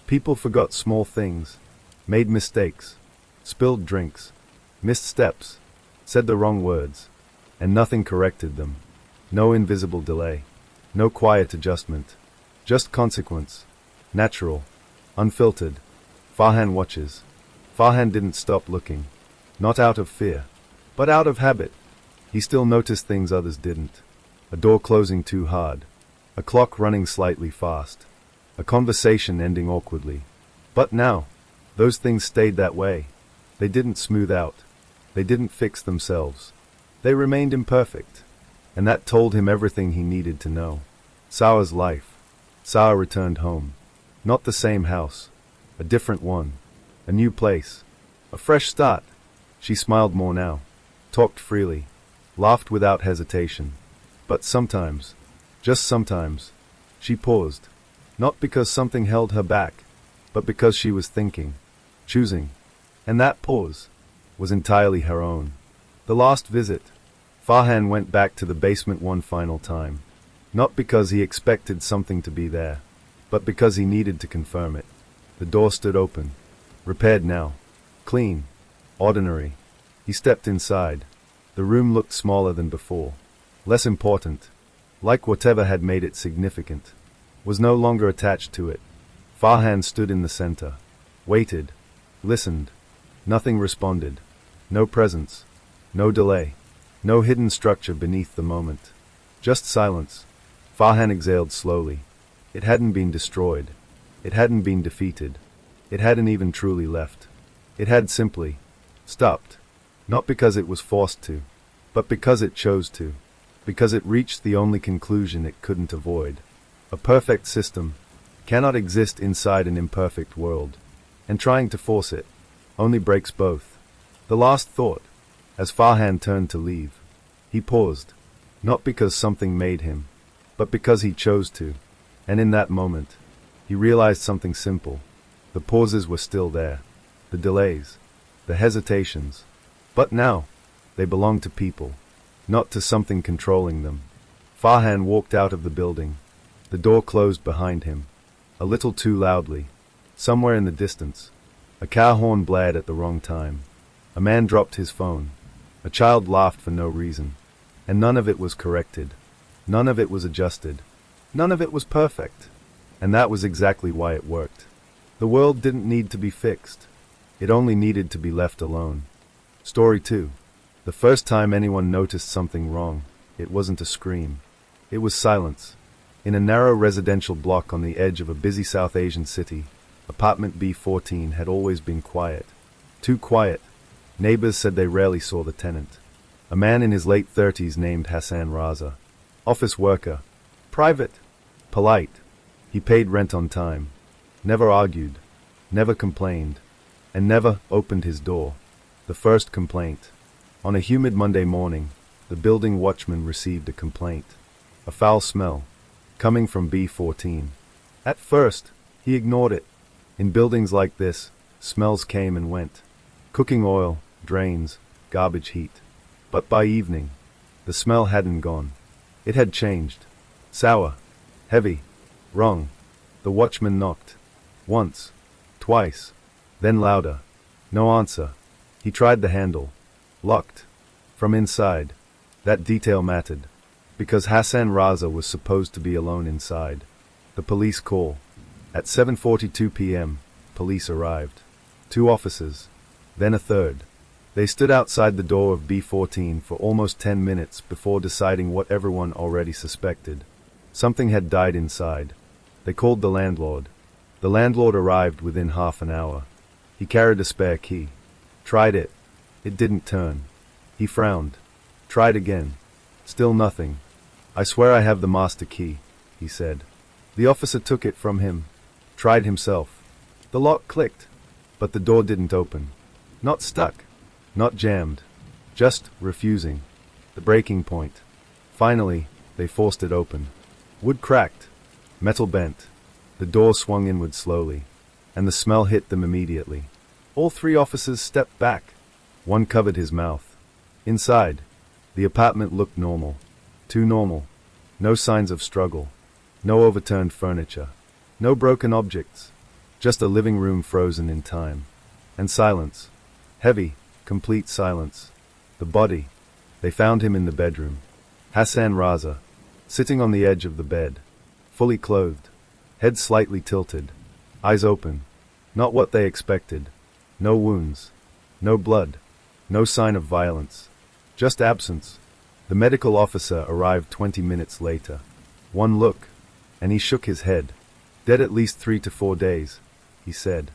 People forgot small things. Made mistakes. Spilled drinks. Missed steps. Said the wrong words. And nothing corrected them. No invisible delay. No quiet adjustment. Just consequence. Natural. Unfiltered. Farhan watches. Farhan didn't stop looking. Not out of fear. But out of habit. He still noticed things others didn't. A door closing too hard. A clock running slightly fast. A conversation ending awkwardly. But now, those things stayed that way. They didn't smooth out. They didn't fix themselves. They remained imperfect. And that told him everything he needed to know. Sawa's life. Sawa returned home. Not the same house. A different one. A new place. A fresh start. She smiled more now. Talked freely. Laughed without hesitation. But sometimes, just sometimes, she paused. Not because something held her back, but because she was thinking, choosing. And that pause was entirely her own. The last visit. Farhan went back to the basement one final time. Not because he expected something to be there, but because he needed to confirm it. The door stood open. Repaired now. Clean. Ordinary. He stepped inside. The room looked smaller than before. Less important. Like whatever had made it significant. Was no longer attached to it. Farhan stood in the center. Waited. Listened. Nothing responded. No presence. No delay. No hidden structure beneath the moment. Just silence. Farhan exhaled slowly. It hadn't been destroyed. It hadn't been defeated. It hadn't even truly left. It had simply stopped. Not because it was forced to, but because it chose to. Because it reached the only conclusion it couldn't avoid. A perfect system cannot exist inside an imperfect world, and trying to force it only breaks both. The last thought, as Farhan turned to leave, he paused, not because something made him, but because he chose to, and in that moment, he realized something simple. The pauses were still there, the delays, the hesitations, but now, They belonged to people, not to something controlling them. Farhan walked out of the building. The door closed behind him, a little too loudly. Somewhere in the distance, a car horn blared at the wrong time. A man dropped his phone. A child laughed for no reason. And none of it was corrected. None of it was adjusted. None of it was perfect. And that was exactly why it worked. The world didn't need to be fixed. It only needed to be left alone. Story 2. The first time anyone noticed something wrong, it wasn't a scream. It was silence. In a narrow residential block on the edge of a busy South Asian city, apartment B14 had always been quiet. Too quiet. Neighbors said they rarely saw the tenant. A man in his late 30s named Hassan Raza. Office worker. Private. Polite. He paid rent on time. Never argued. Never complained. And never opened his door. The first complaint. On a humid Monday morning, the building watchman received a complaint. A foul smell. Coming from B14. At first, he ignored it. In buildings like this, smells came and went. Cooking oil, drains, garbage heat. But by evening, the smell hadn't gone. It had changed. Sour. Heavy. Wrong. The watchman knocked. Once. Twice. Then louder. No answer. He tried the handle. Locked. From inside. That detail mattered. Because Hassan Raza was supposed to be alone inside. The police call. At 7:42 p.m., police arrived. 2 officers. Then a third. They stood outside the door of B14 for almost 10 minutes before deciding what everyone already suspected. Something had died inside. They called the landlord. The landlord arrived within half an hour. He carried a spare key. Tried it. It didn't turn. He frowned. Tried again. Still nothing. I swear I have the master key, he said. The officer took it from him. Tried himself. The lock clicked. But the door didn't open. Not stuck. Not jammed. Just refusing. The breaking point. Finally, they forced it open. Wood cracked. Metal bent. The door swung inward slowly. And the smell hit them immediately. All 3 officers stepped back. One covered his mouth. Inside, the apartment looked normal. Too normal. No signs of struggle. No overturned furniture. No broken objects. Just a living room frozen in time. And silence. Heavy, complete silence. The body. They found him in the bedroom. Hassan Raza. Sitting on the edge of the bed. Fully clothed. Head slightly tilted. Eyes open. Not what they expected. No wounds. No blood. No sign of violence. Just absence. The medical officer arrived 20 minutes later. One look, and he shook his head. Dead at least 3 to 4 days, he said.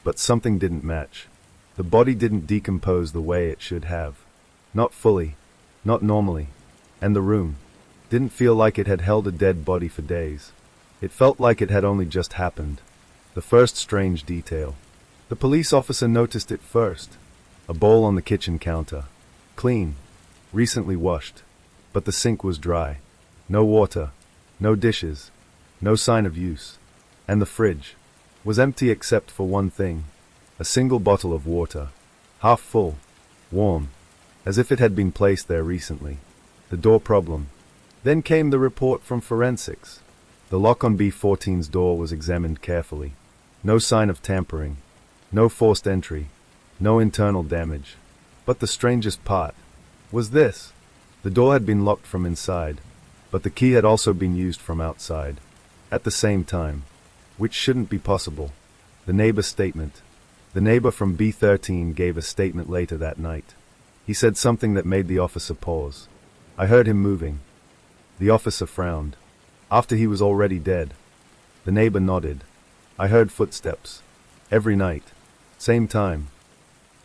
But something didn't match. The body didn't decompose the way it should have. Not fully. Not normally. And the room didn't feel like it had held a dead body for days. It felt like it had only just happened. The first strange detail. The police officer noticed it first. A bowl on the kitchen counter. Clean. Recently washed. But the sink was dry. No water. No dishes. No sign of use. And the fridge was empty except for one thing. A single bottle of water. Half full. Warm. As if it had been placed there recently. The door problem. Then came the report from forensics. The lock on B14's door was examined carefully. No sign of tampering. No forced entry. No internal damage. But the strangest part was this. The door had been locked from inside, but the key had also been used from outside. At the same time. Which shouldn't be possible. The neighbor's statement. The neighbor from B13 gave a statement later that night. He said something that made the officer pause. I heard him moving. The officer frowned. After he was already dead. The neighbor nodded. I heard footsteps. Every night. Same time.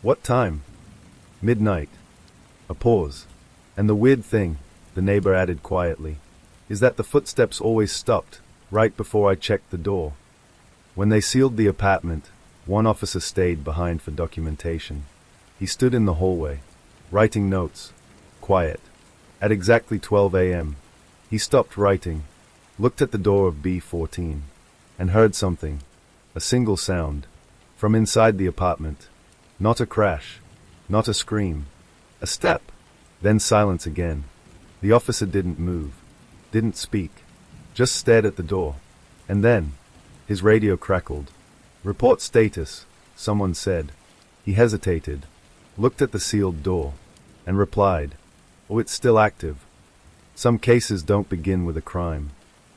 What time? Midnight. A pause. And the weird thing, the neighbor added quietly, is that the footsteps always stopped, right before I checked the door. When they sealed the apartment, one officer stayed behind for documentation. He stood in the hallway, writing notes. Quiet. At exactly 12 a.m., he stopped writing, looked at the door of B14, and heard something. A single sound. From inside the apartment. Not a crash. Not a scream. A step. Then silence again. The officer didn't move, didn't speak, just stared at the door. And then, his radio crackled. "Report status," someone said. He hesitated, looked at the sealed door, and replied, "Oh, it's still active." Some cases don't begin with a crime.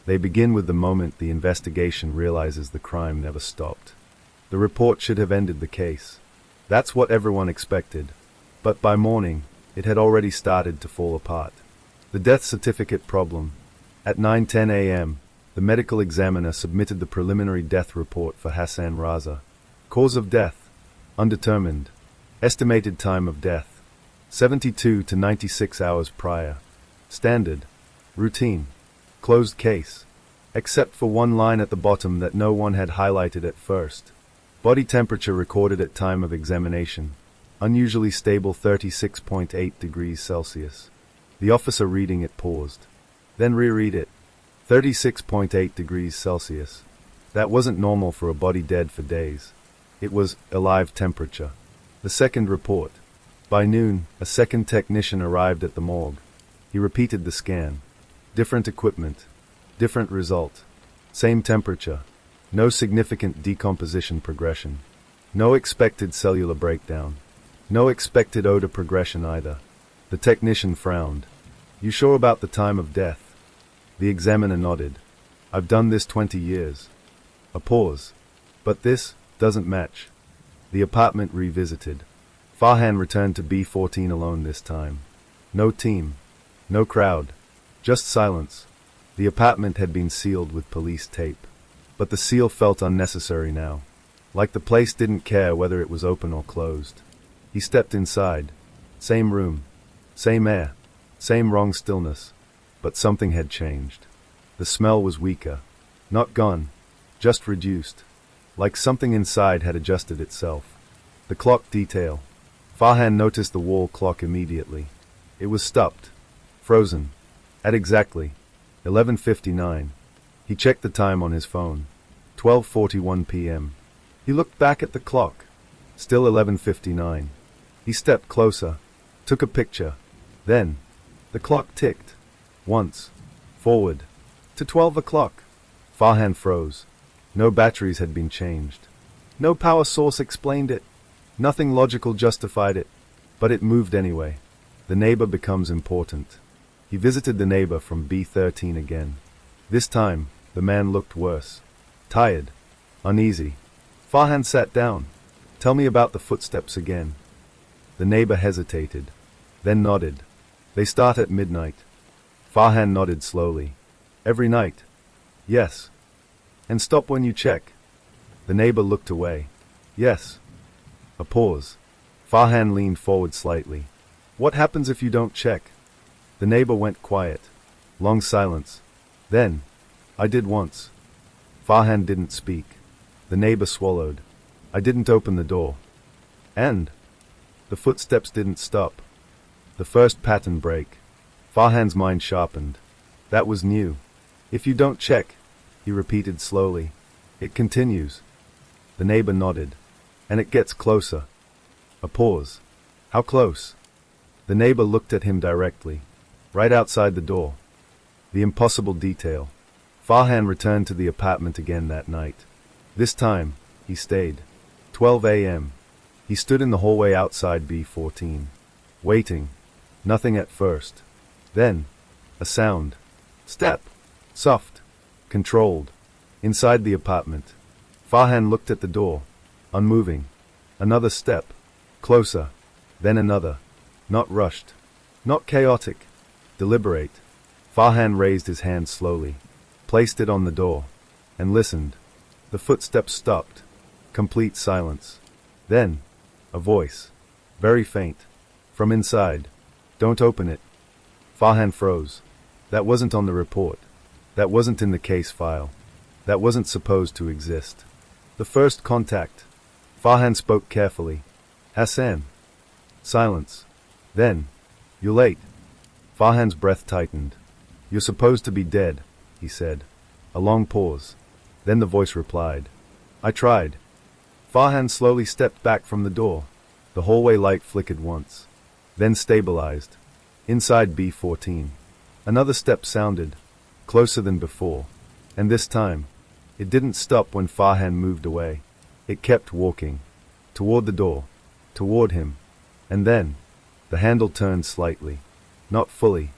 They begin with the moment the investigation realizes the crime never stopped. The report should have ended the case. That's what everyone expected. But by morning, it had already started to fall apart. The death certificate problem. At 9:10 a.m., the medical examiner submitted the preliminary death report for Hassan Raza. Cause of death: undetermined. Estimated time of death: 72 to 96 hours prior. Standard. Routine. Closed case. Except for one line at the bottom that no one had highlighted at first. Body temperature recorded at time of examination: unusually stable 36.8 degrees Celsius. The officer reading it paused. Then reread it. 36.8 degrees Celsius. That wasn't normal for a body dead for days. It was alive temperature. The second report. By noon, a second technician arrived at the morgue. He repeated the scan. Different equipment. Different result. Same temperature. No significant decomposition progression. No expected cellular breakdown. No expected odor progression either. The technician frowned. "You sure about the time of death?" The examiner nodded. "I've done this 20 years. A pause. "But this doesn't match." The apartment revisited. Farhan returned to B14 alone this time. No team. No crowd. Just silence. The apartment had been sealed with police tape. But the seal felt unnecessary now. Like the place didn't care whether it was open or closed. He stepped inside. Same room. Same air. Same wrong stillness. But something had changed. The smell was weaker. Not gone. Just reduced. Like something inside had adjusted itself. The clock detail. Farhan noticed the wall clock immediately. It was stopped. Frozen. At exactly 11:59. He checked the time on his phone. 12:41 p.m. He looked back at the clock. Still 11:59. He stepped closer. Took a picture. Then, the clock ticked. Once. Forward. To 12 o'clock. Farhan froze. No batteries had been changed. No power source explained it. Nothing logical justified it. But it moved anyway. The neighbor becomes important. He visited the neighbor from B13 again. This time, the man looked worse. Tired. Uneasy. Farhan sat down. "Tell me about the footsteps again." The neighbor hesitated. Then nodded. "They start at midnight." Farhan nodded slowly. "Every night?" "Yes." "And stop when you check?" The neighbor looked away. "Yes." A pause. Farhan leaned forward slightly. "What happens if you don't check?" The neighbor went quiet. Long silence. Then, "I did once." Farhan didn't speak. The neighbor swallowed. "I didn't open the door." And the footsteps didn't stop. The first pattern break. Farhan's mind sharpened. That was new. "If you don't check," he repeated slowly, "it continues." The neighbor nodded. "And it gets closer." A pause. "How close?" The neighbor looked at him directly. "Right outside the door." The impossible detail. Farhan returned to the apartment again that night. This time, he stayed. 12 a.m. He stood in the hallway outside B14. Waiting. Nothing at first. Then, a sound. Step. Soft. Controlled. Inside the apartment. Farhan looked at the door. Unmoving. Another step. Closer. Then another. Not rushed. Not chaotic. Deliberate. Farhan raised his hand slowly. Placed it on the door. And listened. The footsteps stopped. Complete silence. Then, a voice. Very faint. From inside. "Don't open it." Farhan froze. That wasn't on the report. That wasn't in the case file. That wasn't supposed to exist. The first contact. Farhan spoke carefully. "Hassan." Silence. Then, "You're late." Farhan's breath tightened. "You're supposed to be dead," he said. A long pause. Then the voice replied. "I tried." Farhan slowly stepped back from the door. The hallway light flickered once. Then stabilized. Inside B14. Another step sounded, closer than before, and this time, it didn't stop when Farhan moved away. It kept walking, toward the door, toward him, and then, the handle turned slightly. Not fully,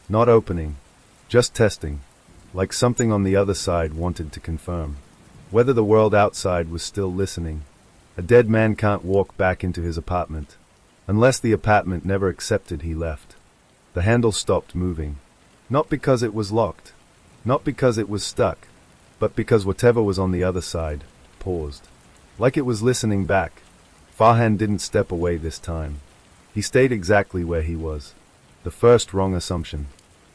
not opening, just testing, like something on the other side wanted to confirm whether the world outside was still listening. A dead man can't walk back into his apartment, unless the apartment never accepted he left. The handle stopped moving, not because it was locked, not because it was stuck, but because whatever was on the other side paused. Like it was listening back. Farhan didn't step away this time. He stayed exactly where he was. The first wrong assumption.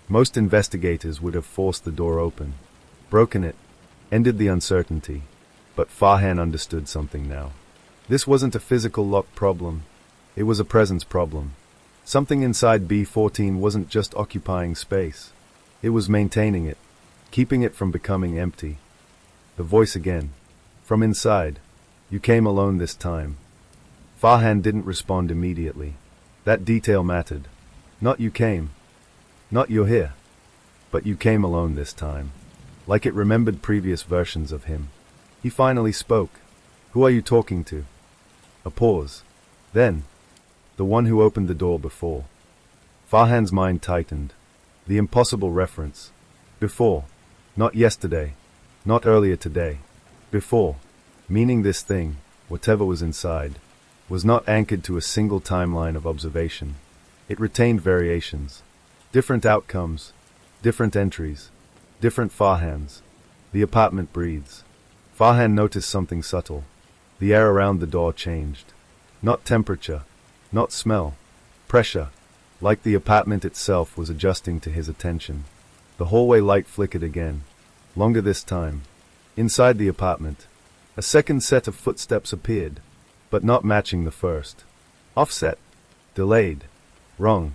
Most investigators would have forced the door open, broken it, ended the uncertainty. But Farhan understood something now. This wasn't a physical lock problem. It was a presence problem. Something inside B14 wasn't just occupying space. It was maintaining it, keeping it from becoming empty. The voice again. From inside. You came alone this time. Farhan didn't respond immediately. That detail mattered. Not you came. Not you're here. But you came alone this time. Like it remembered previous versions of him. He finally spoke. Who are you talking to? A pause. Then, the one who opened the door before. Farhan's mind tightened. The impossible reference. Before. Not yesterday. Not earlier today. Before. Meaning this thing, whatever was inside, was not anchored to a single timeline of observation. It retained variations. Different outcomes. Different entries. Different Farhans. The apartment breathes. Farhan noticed something subtle. The air around the door changed. Not temperature. Not smell. Pressure. Like the apartment itself was adjusting to his attention. The hallway light flickered again. Longer this time. Inside the apartment, a second set of footsteps appeared, but not matching the first. Offset. Delayed. Wrong.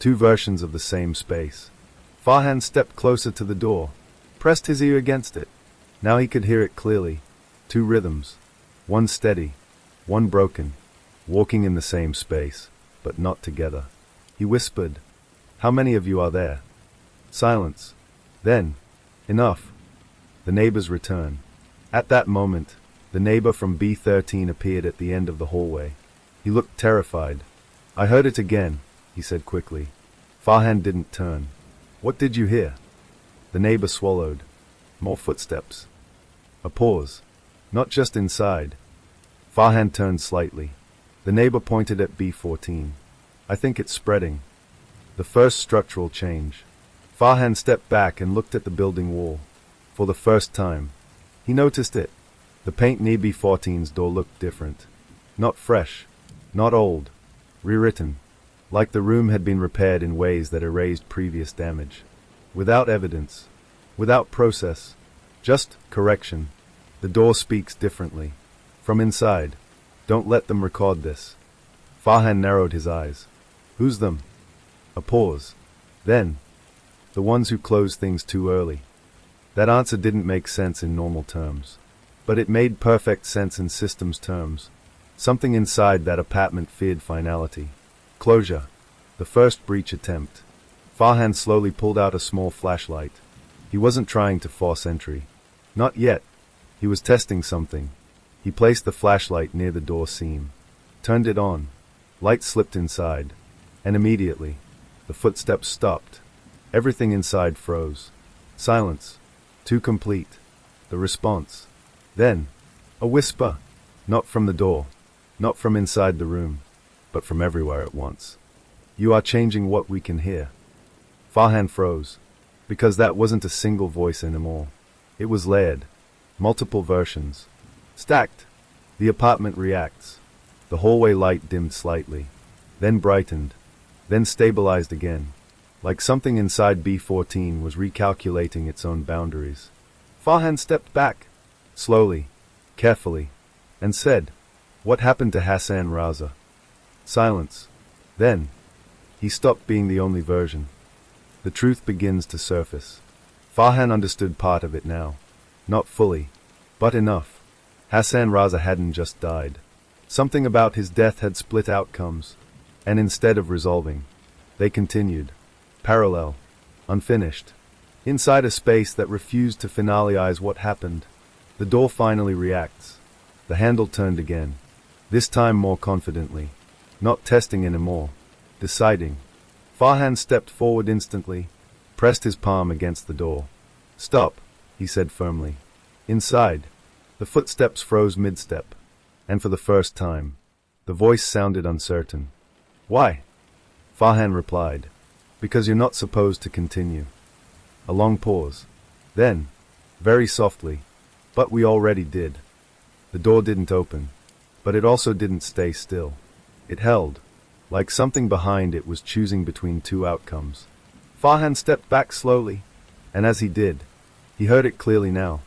Two versions of the same space. Farhan stepped closer to the door, pressed his ear against it. Now he could hear it clearly. Two rhythms. One steady, one broken, walking in the same space, but not together. He whispered, "How many of you are there?" Silence. Then, enough. The neighbor's return. At that moment, the neighbor from B13 appeared at the end of the hallway. He looked terrified. "I heard it again," he said quickly. Farhan didn't turn. "What did you hear?" The neighbor swallowed. More footsteps. A pause. Not just inside. Farhan turned slightly. The neighbor pointed at B14. "I think it's spreading." The first structural change. Farhan stepped back and looked at the building wall. For the first time, he noticed it. The paint near B14's door looked different. Not fresh. Not old. Rewritten. Like the room had been repaired in ways that erased previous damage. Without evidence. Without process. Just correction. The door speaks differently. From inside. Don't let them record this. Farhan narrowed his eyes. Who's them? A pause. Then. The ones who close things too early. That answer didn't make sense in normal terms. But it made perfect sense in systems terms. Something inside that apartment feared finality. Closure. The first breach attempt. Farhan slowly pulled out a small flashlight. He wasn't trying to force entry. Not yet. He was testing something. He placed the flashlight near the door seam. Turned it on. Light slipped inside. And immediately, the footsteps stopped. Everything inside froze. Silence. Too complete. The response. Then, a whisper. Not from the door. Not from inside the room. But from everywhere at once. "You are changing what we can hear." Farhan froze. Because that wasn't a single voice anymore. It was layered. Multiple versions. Stacked. The apartment reacts. The hallway light dimmed slightly. Then brightened. Then stabilized again. Like something inside B14 was recalculating its own boundaries. Farhan stepped back. Slowly. Carefully. And said, "What happened to Hassan Raza?" Silence. Then, he stopped being the only version. The truth begins to surface. Farhan understood part of it now. Not fully, but enough. Hassan Raza hadn't just died. Something about his death had split outcomes, and instead of resolving, They continued. Parallel. Unfinished. Inside a space that refused to finalize what happened. The door finally reacts. The handle turned again. This time more confidently. Not testing anymore. Deciding. Farhan stepped forward instantly, pressed his palm against the door. Stop, he said firmly. Inside. The footsteps froze mid-step. And for the first time, the voice sounded uncertain. Why? Farhan replied. Because you're not supposed to continue. A long pause. Then, very softly, but we already did. The door didn't open, but it also didn't stay still. It held, like something behind it was choosing between two outcomes. Farhan stepped back slowly, and as he did, he heard it clearly now.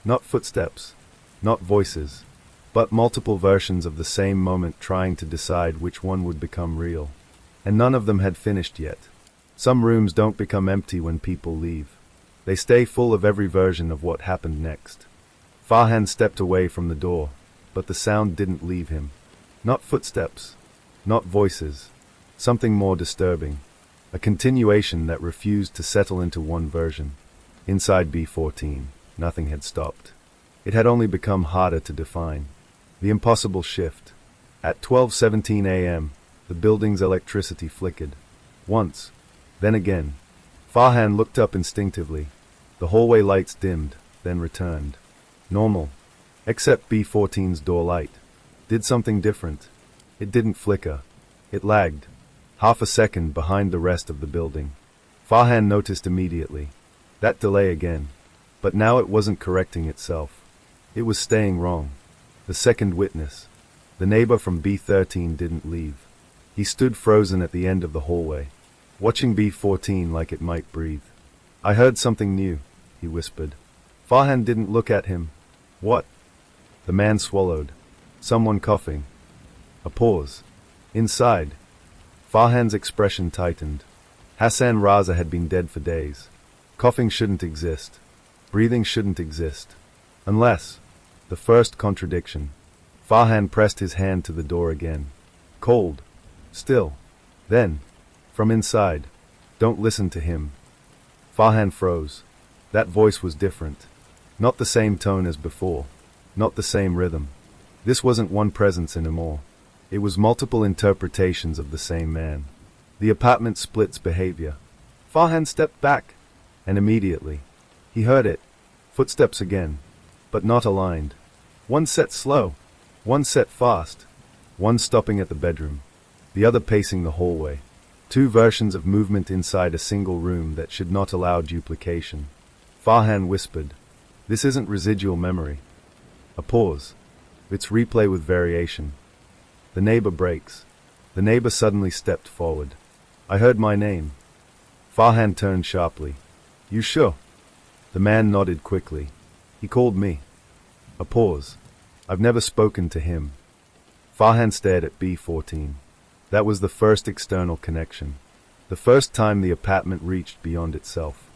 Not footsteps, not voices, but multiple versions of the same moment trying to decide which one would become real. And none of them had finished yet. Some rooms don't become empty when people leave. They stay full of every version of what happened next. Farhan stepped away from the door, but the sound didn't leave him. Not footsteps, not voices. Something more disturbing. A continuation that refused to settle into one version. Inside B14, nothing had stopped. It had only become harder to define. The impossible shift. At 12:17 a.m., the building's electricity flickered. Once. Then again. Farhan looked up instinctively. The hallway lights dimmed, then returned. Normal. Except B14's door light. Did something different. It didn't flicker. It lagged. Half a second behind the rest of the building. Farhan noticed immediately. That delay again. But now it wasn't correcting itself. It was staying wrong. The second witness. The neighbor from B13 didn't leave. He stood frozen at the end of the hallway, watching B14 like it might breathe. I heard something new, he whispered. Farhan didn't look at him. What? The man swallowed. Someone coughing. A pause. Inside. Farhan's expression tightened. Hassan Raza had been dead for days. Coughing shouldn't exist. Breathing shouldn't exist. Unless. The first contradiction. Farhan pressed his hand to the door again. Cold. Still. Then. From inside. Don't listen to him. Farhan froze. That voice was different. Not the same tone as before. Not the same rhythm. This wasn't one presence anymore. It was multiple interpretations of the same man. The apartment splits behavior. Farhan stepped back, and immediately, he heard it. Footsteps again, but not aligned. One set slow, one set fast, one stopping at the bedroom, the other pacing the hallway. Two versions of movement inside a single room that should not allow duplication. Farhan whispered, "This isn't residual memory." A pause. It's replay with variation. The neighbor breaks. The neighbor suddenly stepped forward. I heard my name. Farhan turned sharply. You sure? The man nodded quickly. He called me. A pause. I've never spoken to him. Farhan stared at B14. That was the first external connection. The first time the apartment reached beyond itself.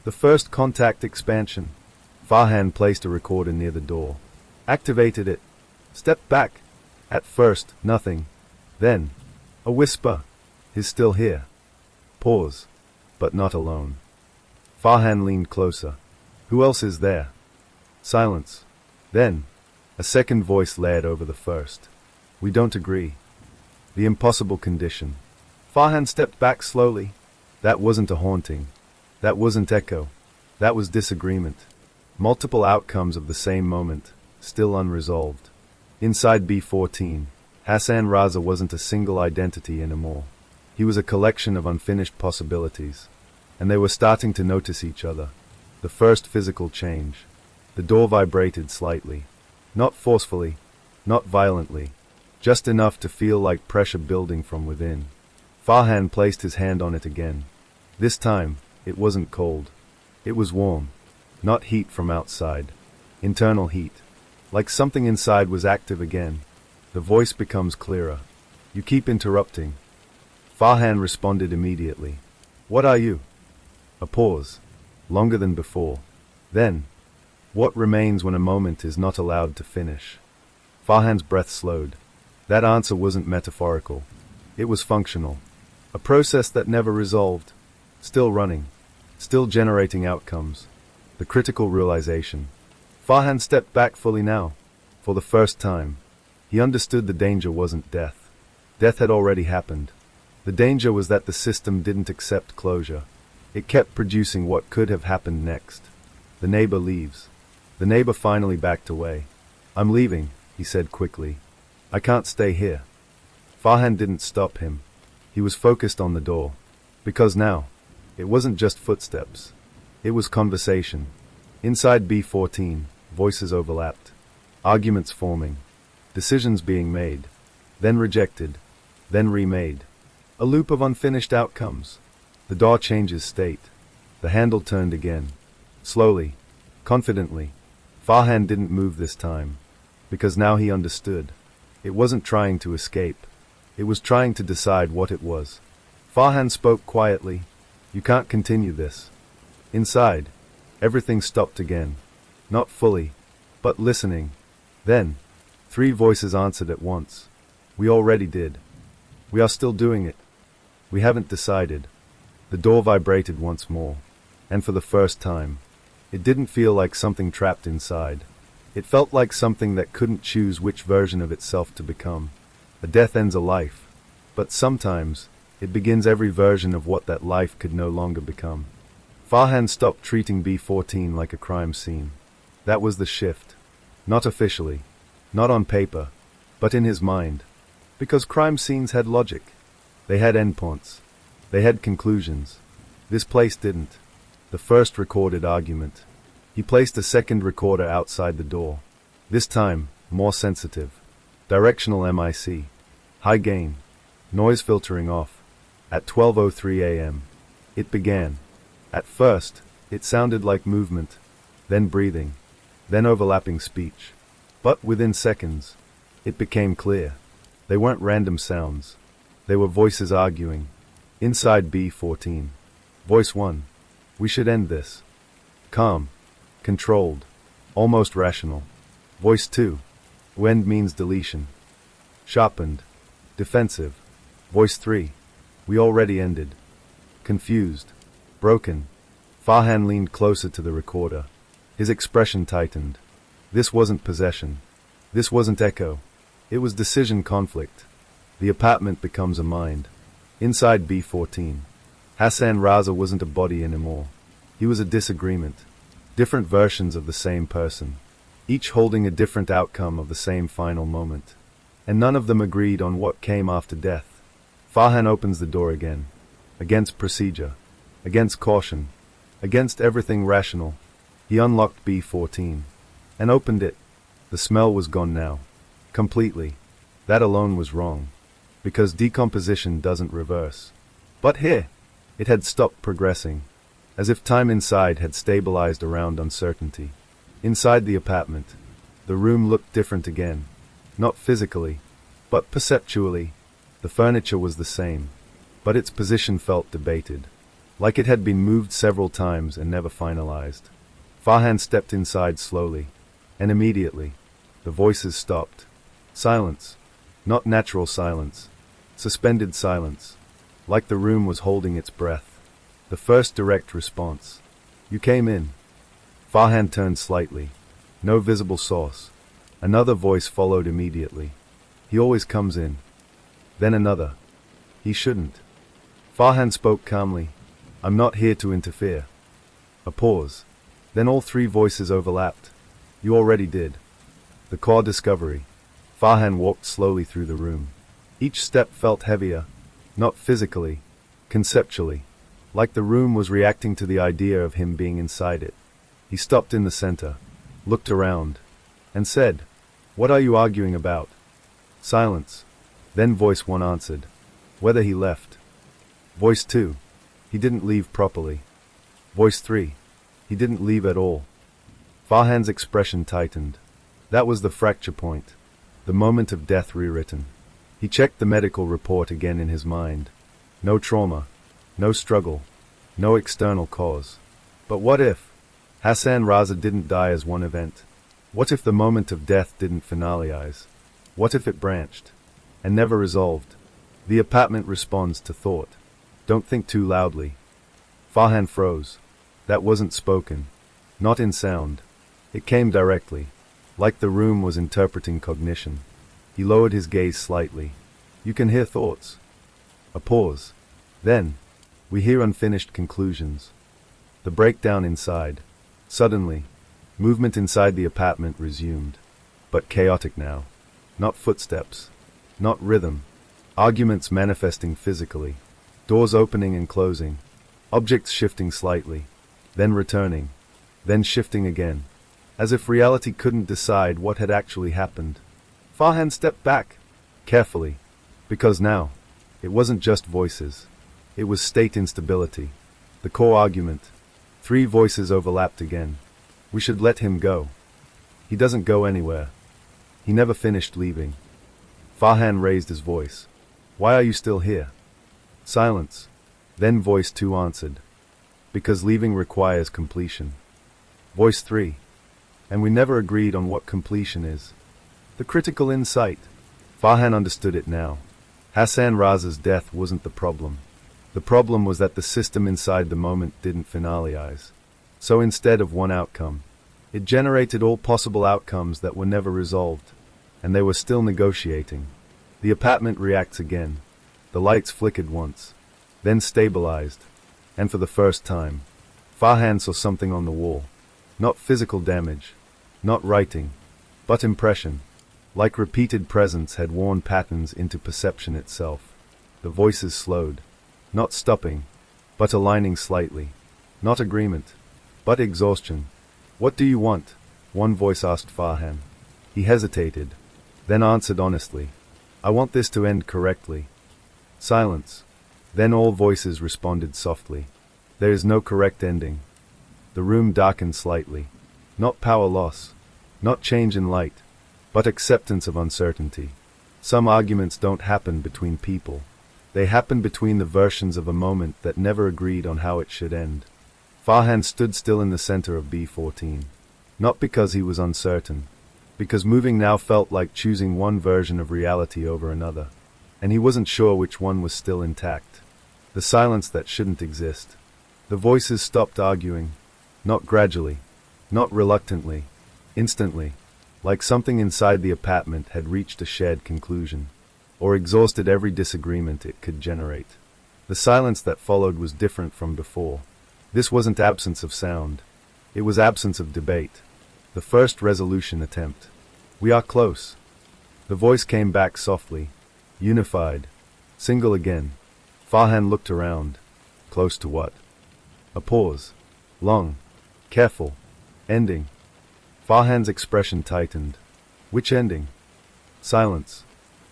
The first contact expansion. Farhan placed a recorder near the door. Activated it. Stepped back. At first, nothing. Then, a whisper. He's still here. Pause. But not alone. Farhan leaned closer. Who else is there? Silence. Then, a second voice layered over the first. We don't agree. The impossible condition. Farhan stepped back slowly. That wasn't a haunting. That wasn't echo. That was disagreement. Multiple outcomes of the same moment, still unresolved. Inside B14, Hassan Raza wasn't a single identity anymore. He was a collection of unfinished possibilities. And they were starting to notice each other. The first physical change. The door vibrated slightly. Not forcefully, not violently, just enough to feel like pressure building from within. Farhan placed his hand on it again. This time, it wasn't cold. It was warm. Not heat from outside. Internal heat. Like something inside was active again. The voice becomes clearer. You keep interrupting. Farhan responded immediately. What are you? A pause. Longer than before. Then, what remains when a moment is not allowed to finish? Farhan's breath slowed. That answer wasn't metaphorical. It was functional. A process that never resolved. Still running. Still generating outcomes. The critical realization. Farhan stepped back fully now. For the first time. He understood the danger wasn't death. Death had already happened. The danger was that the system didn't accept closure. It kept producing what could have happened next. The neighbor leaves. The neighbor finally backed away. "I'm leaving," he said quickly. "I can't stay here." Farhan didn't stop him. He was focused on the door. Because now, it wasn't just footsteps. It was conversation. Inside B14, voices overlapped. Arguments forming. Decisions being made. Then rejected. Then remade. A loop of unfinished outcomes. The door changes state. The handle turned again. Slowly. Confidently. Farhan didn't move this time. Because now he understood. It wasn't trying to escape. It was trying to decide what it was. Farhan spoke quietly. "You can't continue this." Inside, everything stopped again. Not fully, but listening. Then, 3 voices answered at once. "We already did. We are still doing it. We haven't decided." The door vibrated once more. And for the first time, it didn't feel like something trapped inside. It felt like something that couldn't choose which version of itself to become. A death ends a life. But sometimes, it begins every version of what that life could no longer become. Farhan stopped treating B14 like a crime scene. That was the shift. Not officially. Not on paper. But in his mind. Because crime scenes had logic. They had endpoints. They had conclusions. This place didn't. The first recorded argument. He placed a second recorder outside the door. This time, more sensitive. Directional MIC. High gain. Noise filtering off. At 12:03 a.m. It began. At first, it sounded like movement. Then breathing. Then overlapping speech. But within seconds, it became clear. They weren't random sounds. They were voices arguing. Inside B14. Voice 1. "We should end this." Calm. Controlled. Almost rational. Voice 2. "End means deletion." Sharpened. Defensive. Voice 3. "We already ended." Confused. Broken. Farhan leaned closer to the recorder. His expression tightened. This wasn't possession. This wasn't echo. It was decision conflict. The apartment becomes a mind. Inside B14. Hassan Raza wasn't a body anymore. He was a disagreement. Different versions of the same person. Each holding a different outcome of the same final moment. And none of them agreed on what came after death. Farhan opens the door again. Against procedure. Against caution. Against everything rational. He unlocked B14. And opened it. The smell was gone now. Completely. That alone was wrong. Because decomposition doesn't reverse. But here, it had stopped progressing. As if time inside had stabilized around uncertainty. Inside the apartment, the room looked different again. Not physically, but perceptually. The furniture was the same, but its position felt debated. Like it had been moved several times and never finalized. Farhan stepped inside slowly. And immediately, the voices stopped. Silence. Not natural silence. Suspended silence. Like the room was holding its breath. The first direct response. "You came in." Farhan turned slightly. No visible source. Another voice followed immediately. "He always comes in." Then another. "He shouldn't." Farhan spoke calmly. "I'm not here to interfere." A pause. Then all 3 voices overlapped. "You already did." The core discovery. Farhan walked slowly through the room. Each step felt heavier. Not physically. Conceptually. Like the room was reacting to the idea of him being inside it. He stopped in the center. Looked around. And said, "What are you arguing about?" Silence. Then voice 1 answered. "Whether he left." Voice 2. "He didn't leave properly." Voice 3. "He didn't leave at all." Farhan's expression tightened. That was the fracture point. The moment of death rewritten. He checked the medical report again in his mind. No trauma. No struggle. No external cause. But what if Hassan Raza didn't die as one event? What if the moment of death didn't finalize? What if it branched and never resolved? The apartment responds to thought. Don't think too loudly. Farhan froze. That wasn't spoken. Not in sound. It came directly, like the room was interpreting cognition. He lowered his gaze slightly. You can hear thoughts. A pause. Then, we hear unfinished conclusions. The breakdown inside. Suddenly, movement inside the apartment resumed. But chaotic now. Not footsteps. Not rhythm. Arguments manifesting physically. Doors opening and closing. Objects shifting slightly. Then returning. Then shifting again. As if reality couldn't decide what had actually happened. Farhan stepped back. Carefully. Because now, it wasn't just voices. It was state instability. The core argument. 3 voices overlapped again. We should let him go. He doesn't go anywhere. He never finished leaving. Farhan raised his voice. Why are you still here? Silence. Then voice 2 answered. Because leaving requires completion. Voice 3. And we never agreed on what completion is. The critical insight. Farhan understood it now. Hassan Raza's death wasn't the problem. The problem was that the system inside the moment didn't finalize. So instead of one outcome, it generated all possible outcomes that were never resolved. And they were still negotiating. The apartment reacts again. The lights flickered once. Then stabilized. And for the first time, Farhan saw something on the wall. Not physical damage. Not writing. But impression. Like repeated presence had worn patterns into perception itself. The voices slowed. Not stopping, but aligning slightly. Not agreement, but exhaustion. What do you want? One voice asked Farhan. He hesitated, then answered honestly. I want this to end correctly. Silence. Then all voices responded softly. There is no correct ending. The room darkened slightly. Not power loss. Not change in light. But acceptance of uncertainty. Some arguments don't happen between people. They happen between the versions of a moment that never agreed on how it should end. Farhan stood still in the center of B14. Not because he was uncertain. Because moving now felt like choosing one version of reality over another. And he wasn't sure which one was still intact. The silence that shouldn't exist. The voices stopped arguing. Not gradually. Not reluctantly. Instantly. Like something inside the apartment had reached a shared conclusion, or exhausted every disagreement it could generate. The silence that followed was different from before. This wasn't absence of sound. It was absence of debate. The first resolution attempt. We are close. The voice came back softly, unified, single again. Farhan looked around. Close to what? A pause. Long. Careful. Ending. Farhan's expression tightened. Which ending? Silence.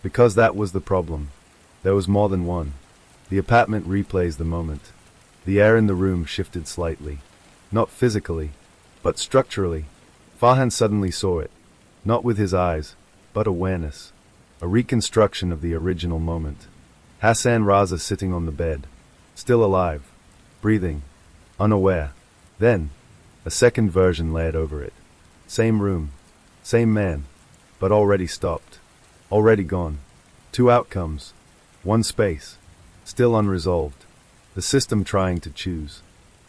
Because that was the problem. There was more than one. The apartment replays the moment. The air in the room shifted slightly. Not physically, but structurally. Farhan suddenly saw it. Not with his eyes, but awareness. A reconstruction of the original moment. Hassan Raza sitting on the bed. Still alive. Breathing. Unaware. Then, a second version layered over it. Same room. Same man. But already stopped. Already gone. 2 outcomes. 1 space. Still unresolved. The system trying to choose.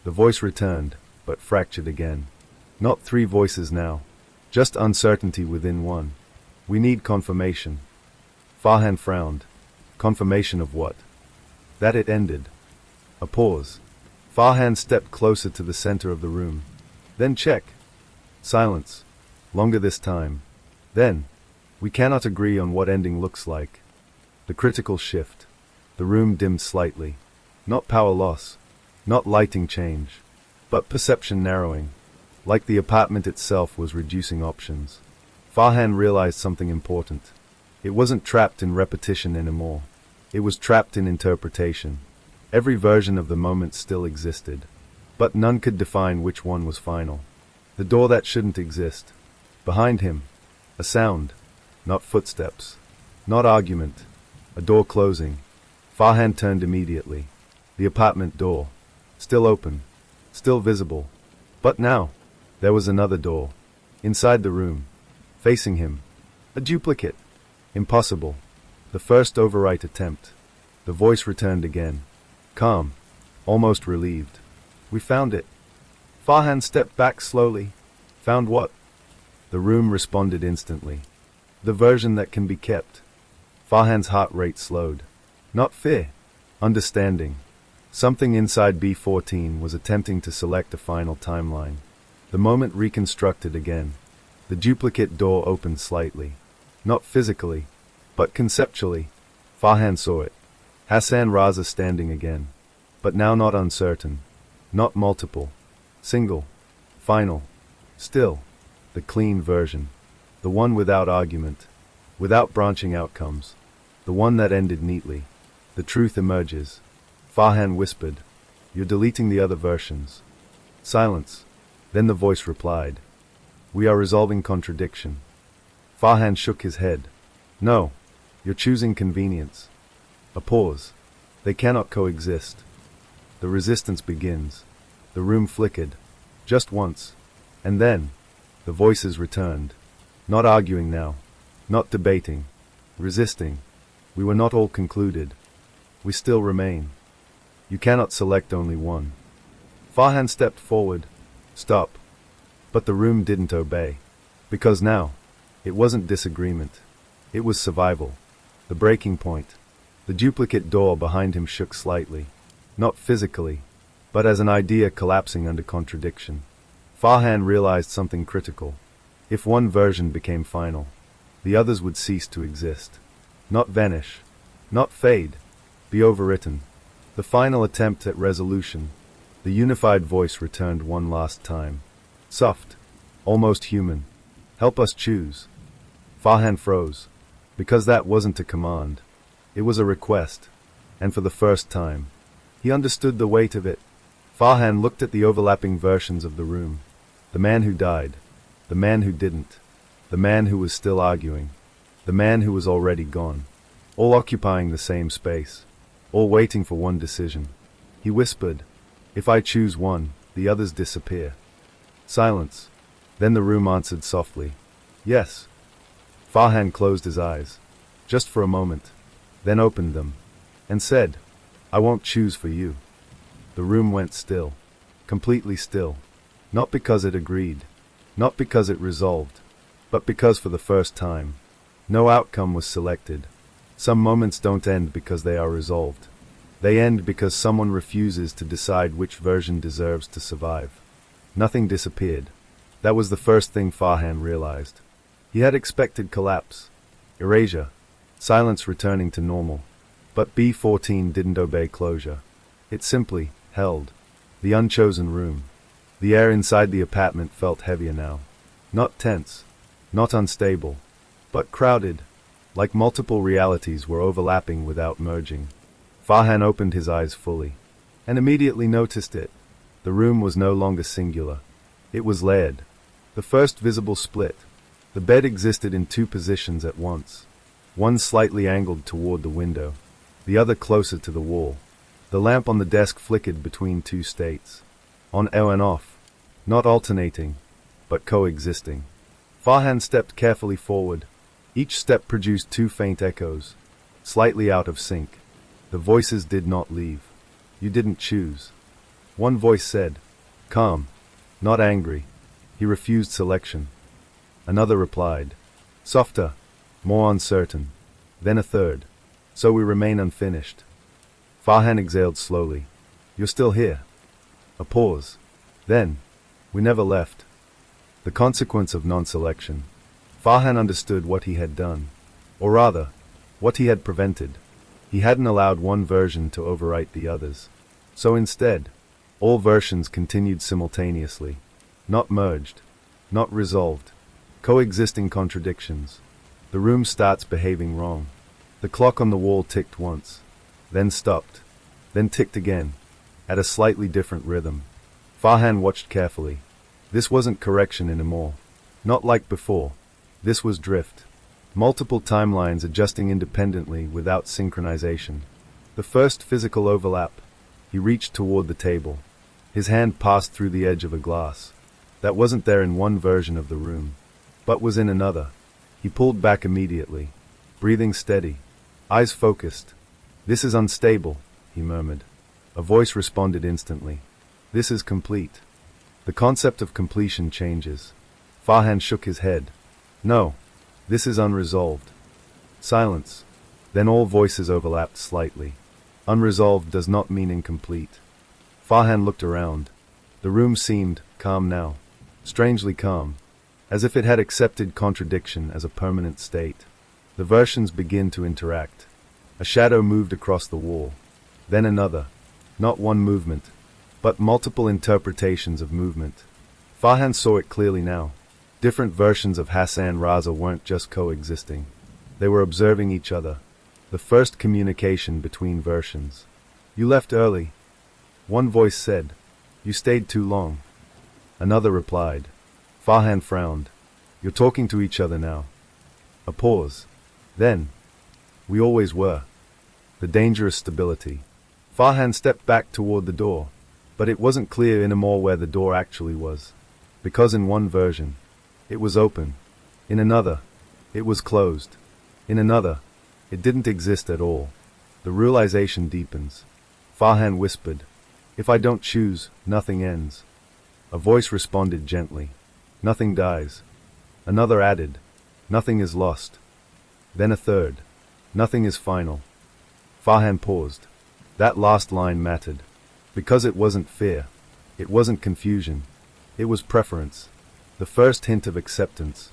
The voice returned, but fractured again. Not 3 voices now. Just uncertainty within one. We need confirmation. Farhan frowned. Confirmation of what? That it ended. A pause. Farhan stepped closer to the center of the room. Then check. Silence. Longer this time. Then, we cannot agree on what ending looks like. The critical shift. The room dimmed slightly. Not power loss. Not lighting change. But perception narrowing. Like the apartment itself was reducing options. Farhan realized something important. It wasn't trapped in repetition anymore. It was trapped in interpretation. Every version of the moment still existed. But none could define which one was final. The door that shouldn't exist. Behind him. A sound. Not footsteps. Not argument. A door closing. Farhan turned immediately. The apartment door. Still open. Still visible. But now, there was another door. Inside the room. Facing him. A duplicate. Impossible. The first overwrite attempt. The voice returned again. calm, almost relieved. We found it. Farhan stepped back slowly. Found what? The room responded instantly. The version that can be kept. Farhan's heart rate slowed. Not fear. Understanding. Something inside B14 was attempting to select a final timeline. The moment reconstructed again. The duplicate door opened slightly. Not physically, but conceptually. Farhan saw it. Hassan Raza standing again. But now not uncertain. Not multiple. Single. Final. Still. The clean version. The one without argument. Without branching outcomes. The one that ended neatly. The truth emerges. Farhan whispered, "You're deleting the other versions." Silence. Then the voice replied, "We are resolving contradiction." Farhan shook his head. "No. You're choosing convenience." A pause. They cannot coexist. The resistance begins. The room flickered. Just once. And then, the voices returned. Not arguing now. Not debating. Resisting. We were not all concluded. We still remain. You cannot select only one. Farhan stepped forward. Stop. But the room didn't obey. Because now, it wasn't disagreement. It was survival. The breaking point. The duplicate door behind him shook slightly. Not physically, but as an idea collapsing under contradiction. Farhan realized something critical. If one version became final, the others would cease to exist. Not vanish. Not fade. Be overwritten. The final attempt at resolution. The unified voice returned one last time. Soft. Almost human. "Help us choose." Farhan froze. Because that wasn't a command. It was a request. And for the first time, he understood the weight of it. Farhan looked at the overlapping versions of the room. The man who died. The man who didn't. The man who was still arguing. The man who was already gone. All occupying the same space. All waiting for one decision. He whispered, "If I choose one, the others disappear." Silence. Then the room answered softly, "Yes." Farhan closed his eyes. Just for a moment. Then opened them. And said, "I won't choose for you." The room went still. Completely still. Not because it agreed. Not because it resolved. But because for the first time, no outcome was selected. Some moments don't end because they are resolved. They end because someone refuses to decide which version deserves to survive. Nothing disappeared. That was the first thing Farhan realized. He had expected collapse. Erasure. Silence returning to normal. But B14 didn't obey closure. It simply held. The unchosen room. The air inside the apartment felt heavier now. Not tense. Not unstable. But crowded. Like multiple realities were overlapping without merging. Farhan opened his eyes fully. And immediately noticed it. The room was no longer singular. It was layered. The first visible split. The bed existed in two positions at once. One slightly angled toward the window. The other closer to the wall. The lamp on the desk flickered between two states. On and off. Not alternating, but coexisting. Farhan stepped carefully forward. Each step produced two faint echoes. Slightly out of sync. The voices did not leave. You didn't choose. One voice said, "Calm, not angry." He refused selection. Another replied, "Softer, more uncertain." Then a third, "So we remain unfinished." Farhan exhaled slowly. "You're still here." A pause. Then, "We never left." The consequence of non-selection. Farhan understood what he had done. Or rather, what he had prevented. He hadn't allowed one version to overwrite the others. So instead, all versions continued simultaneously. Not merged. Not resolved. Coexisting contradictions. The room starts behaving wrong. The clock on the wall ticked once. Then stopped. Then ticked again. At a slightly different rhythm. Farhan watched carefully. This wasn't correction anymore. Not like before. This was drift. Multiple timelines adjusting independently without synchronization. The first physical overlap. He reached toward the table. His hand passed through the edge of a glass. That wasn't there in one version of the room, but was in another. He pulled back immediately. Breathing steady. Eyes focused. "This is unstable," he murmured. A voice responded instantly. This is complete. The concept of completion changes. Farhan shook his head. No. This is unresolved. Silence. Then all voices overlapped slightly. Unresolved does not mean incomplete. Farhan looked around. The room seemed calm now. Strangely calm. As if it had accepted contradiction as a permanent state. The versions begin to interact. A shadow moved across the wall. Then another. Not one movement, but multiple interpretations of movement. Farhan saw it clearly now. Different versions of Hassan Raza weren't just coexisting. They were observing each other. The first communication between versions. You left early. One voice said. You stayed too long. Another replied. Farhan frowned. You're talking to each other now. A pause. Then. We always were. The dangerous stability. Farhan stepped back toward the door, but it wasn't clear anymore where the door actually was. Because in one version, it was open. In another, it was closed. In another, it didn't exist at all. The realization deepens. Farhan whispered, If I don't choose, nothing ends. A voice responded gently. Nothing dies. Another added, Nothing is lost. Then a third, Nothing is final. Farhan paused. That last line mattered. Because it wasn't fear. It wasn't confusion. It was preference. The first hint of acceptance.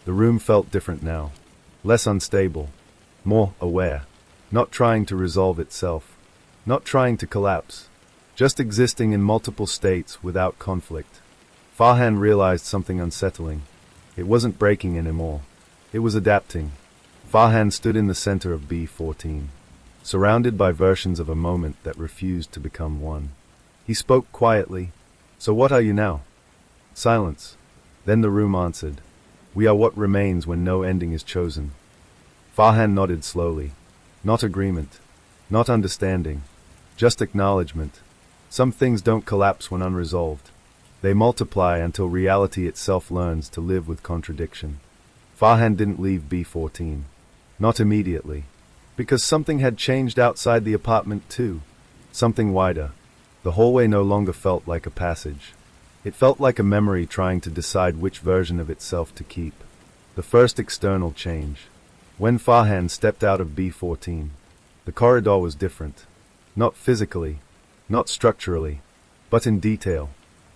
The room felt different now. Less unstable. More aware. Not trying to resolve itself. Not trying to collapse. Just existing in multiple states without conflict. Farhan realized something unsettling. It wasn't breaking anymore. It was adapting. Farhan stood in the center of B14, surrounded by versions of a moment that refused to become one. He spoke quietly. So what are you now? Silence. Then the room answered. We are what remains when no ending is chosen. Farhan nodded slowly. Not agreement. Not understanding. Just acknowledgement. Some things don't collapse when unresolved. They multiply until reality itself learns to live with contradiction. Farhan didn't leave B14. Not immediately. Because something had changed outside the apartment too. Something wider. The hallway no longer felt like a passage. It felt like a memory trying to decide which version of itself to keep. The first external change. When Farhan stepped out of B14, the corridor was different. Not physically, not structurally, but in detail.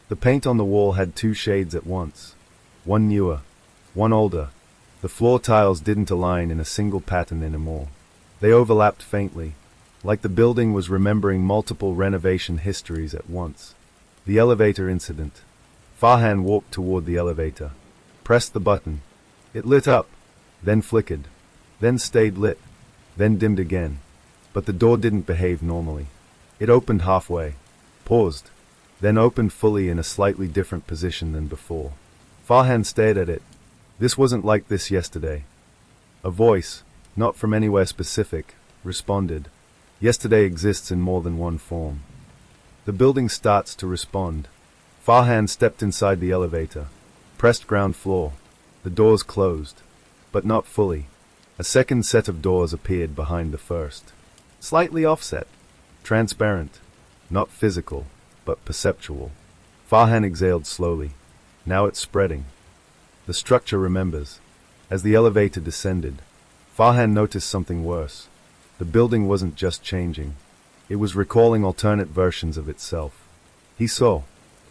The paint on the wall had two shades at once. One newer, one older. The floor tiles didn't align in a single pattern anymore. They overlapped faintly, like the building was remembering multiple renovation histories at once. The elevator incident. Farhan walked toward the elevator, pressed the button. It lit up, then flickered, then stayed lit, then dimmed again. But the door didn't behave normally. It opened halfway, paused, then opened fully in a slightly different position than before. Farhan stared at it. This wasn't like this yesterday. A voice, not from anywhere specific, responded. Yesterday exists in more than one form. The building starts to respond. Farhan stepped inside the elevator, pressed ground floor. The doors closed, but not fully. A second set of doors appeared behind the first. Slightly offset, transparent, not physical, but perceptual. Farhan exhaled slowly. Now it's spreading. The structure remembers. As the elevator descended, Farhan noticed something worse. The building wasn't just changing. It was recalling alternate versions of itself. He saw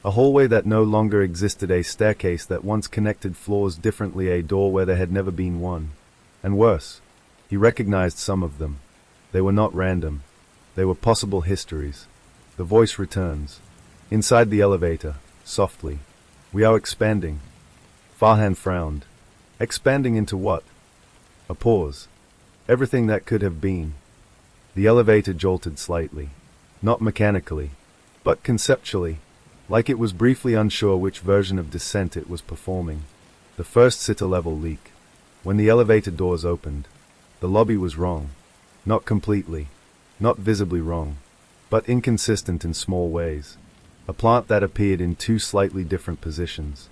a hallway that no longer existed, a staircase that once connected floors differently, a door where there had never been one. And worse, he recognized some of them. They were not random. They were possible histories. The voice returns. Inside the elevator, softly. We are expanding. Farhan frowned. Expanding into what? A pause. Everything that could have been. The elevator jolted slightly. Not mechanically, but conceptually. Like it was briefly unsure which version of descent it was performing. The first sitter-level leak. When the elevator doors opened, the lobby was wrong. Not completely. Not visibly wrong. But inconsistent in small ways. A plant that appeared in two slightly different positions.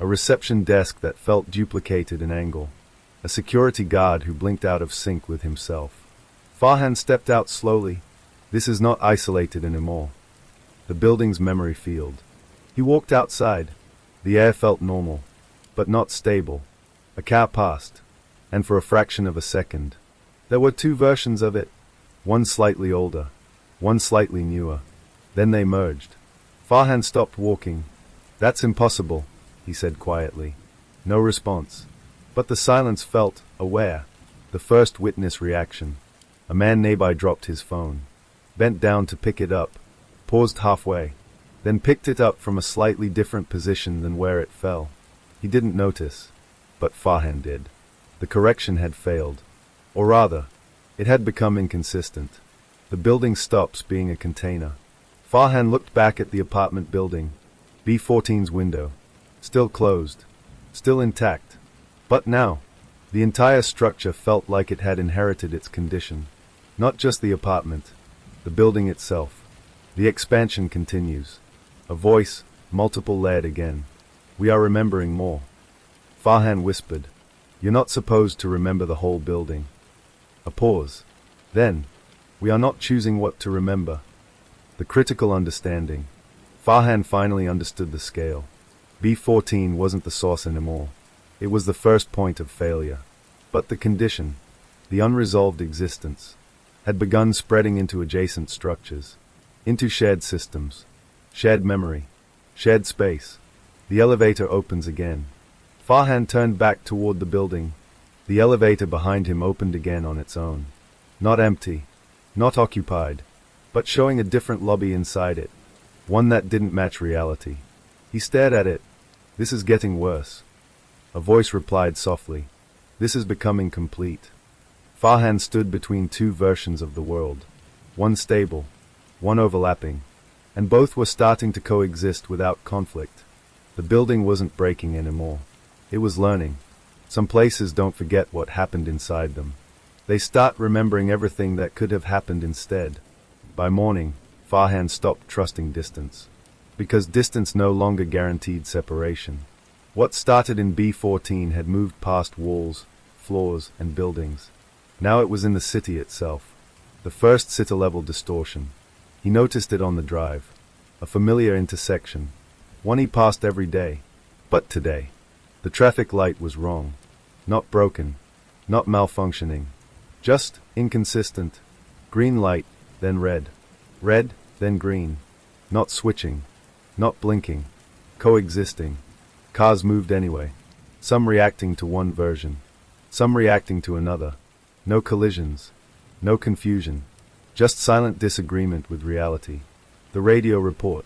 A reception desk that felt duplicated in angle. A security guard who blinked out of sync with himself. Farhan stepped out slowly. This is not isolated anymore. The building's memory field. He walked outside. The air felt normal, but not stable. A car passed, and for a fraction of a second, there were two versions of it. One slightly older, one slightly newer. Then they merged. Farhan stopped walking. "That's impossible," he said quietly. No response. But the silence felt aware. The first witness reaction. A man nearby dropped his phone, bent down to pick it up, paused halfway, then picked it up from a slightly different position than where it fell. He didn't notice, but Farhan did. The correction had failed. Or rather, it had become inconsistent. The building stops being a container. Farhan looked back at the apartment building. B14's window. Still closed. Still intact. But now, the entire structure felt like it had inherited its condition. Not just the apartment, the building itself. The expansion continues. A voice, multiple layered again. "We are remembering more." Farhan whispered, "You're not supposed to remember the whole building." A pause. Then, "We are not choosing what to remember." The critical understanding. Farhan finally understood the scale. B14 wasn't the source anymore. It was the first point of failure. But the condition, the unresolved existence, had begun spreading into adjacent structures, into shared systems, shared memory, shared space. The elevator opens again. Farhan turned back toward the building. The elevator behind him opened again on its own. Not empty, not occupied, but showing a different lobby inside it. One that didn't match reality. He stared at it. "This is getting worse." A voice replied softly, "This is becoming complete." Farhan stood between two versions of the world. One stable, one overlapping, and both were starting to coexist without conflict. The building wasn't breaking anymore. It was learning. Some places don't forget what happened inside them. They start remembering everything that could have happened instead. By morning, Farhan stopped trusting distance. Because distance no longer guaranteed separation. What started in B14 had moved past walls, floors, and buildings. Now it was in the city itself. The first city-level distortion. He noticed it on the drive. A familiar intersection. One he passed every day. But today, the traffic light was wrong. Not broken. Not malfunctioning. Just inconsistent. Green light, then red. Red, then green. Not switching. Not blinking. Coexisting. Cars moved anyway. Some reacting to one version. Some reacting to another. No collisions. No confusion. Just silent disagreement with reality. The radio report.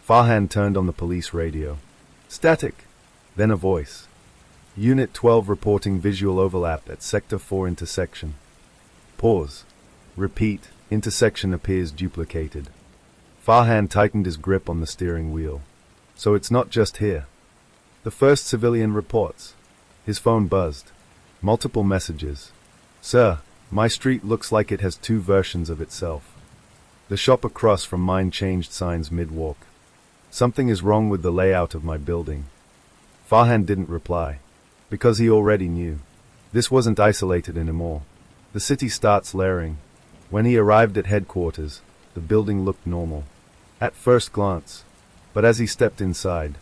Farhan turned on the police radio. Static. Then a voice. Unit 12 reporting visual overlap at Sector 4 intersection. Pause. Repeat. Intersection appears duplicated. Farhan tightened his grip on the steering wheel. So it's not just here. The first civilian reports. His phone buzzed. Multiple messages. "Sir, my street looks like it has two versions of itself. The shop across from mine changed signs mid-walk. Something is wrong with the layout of my building." Farhan didn't reply. Because he already knew. This wasn't isolated anymore. The city starts layering. When he arrived at headquarters, the building looked normal. At first glance. But as he stepped inside,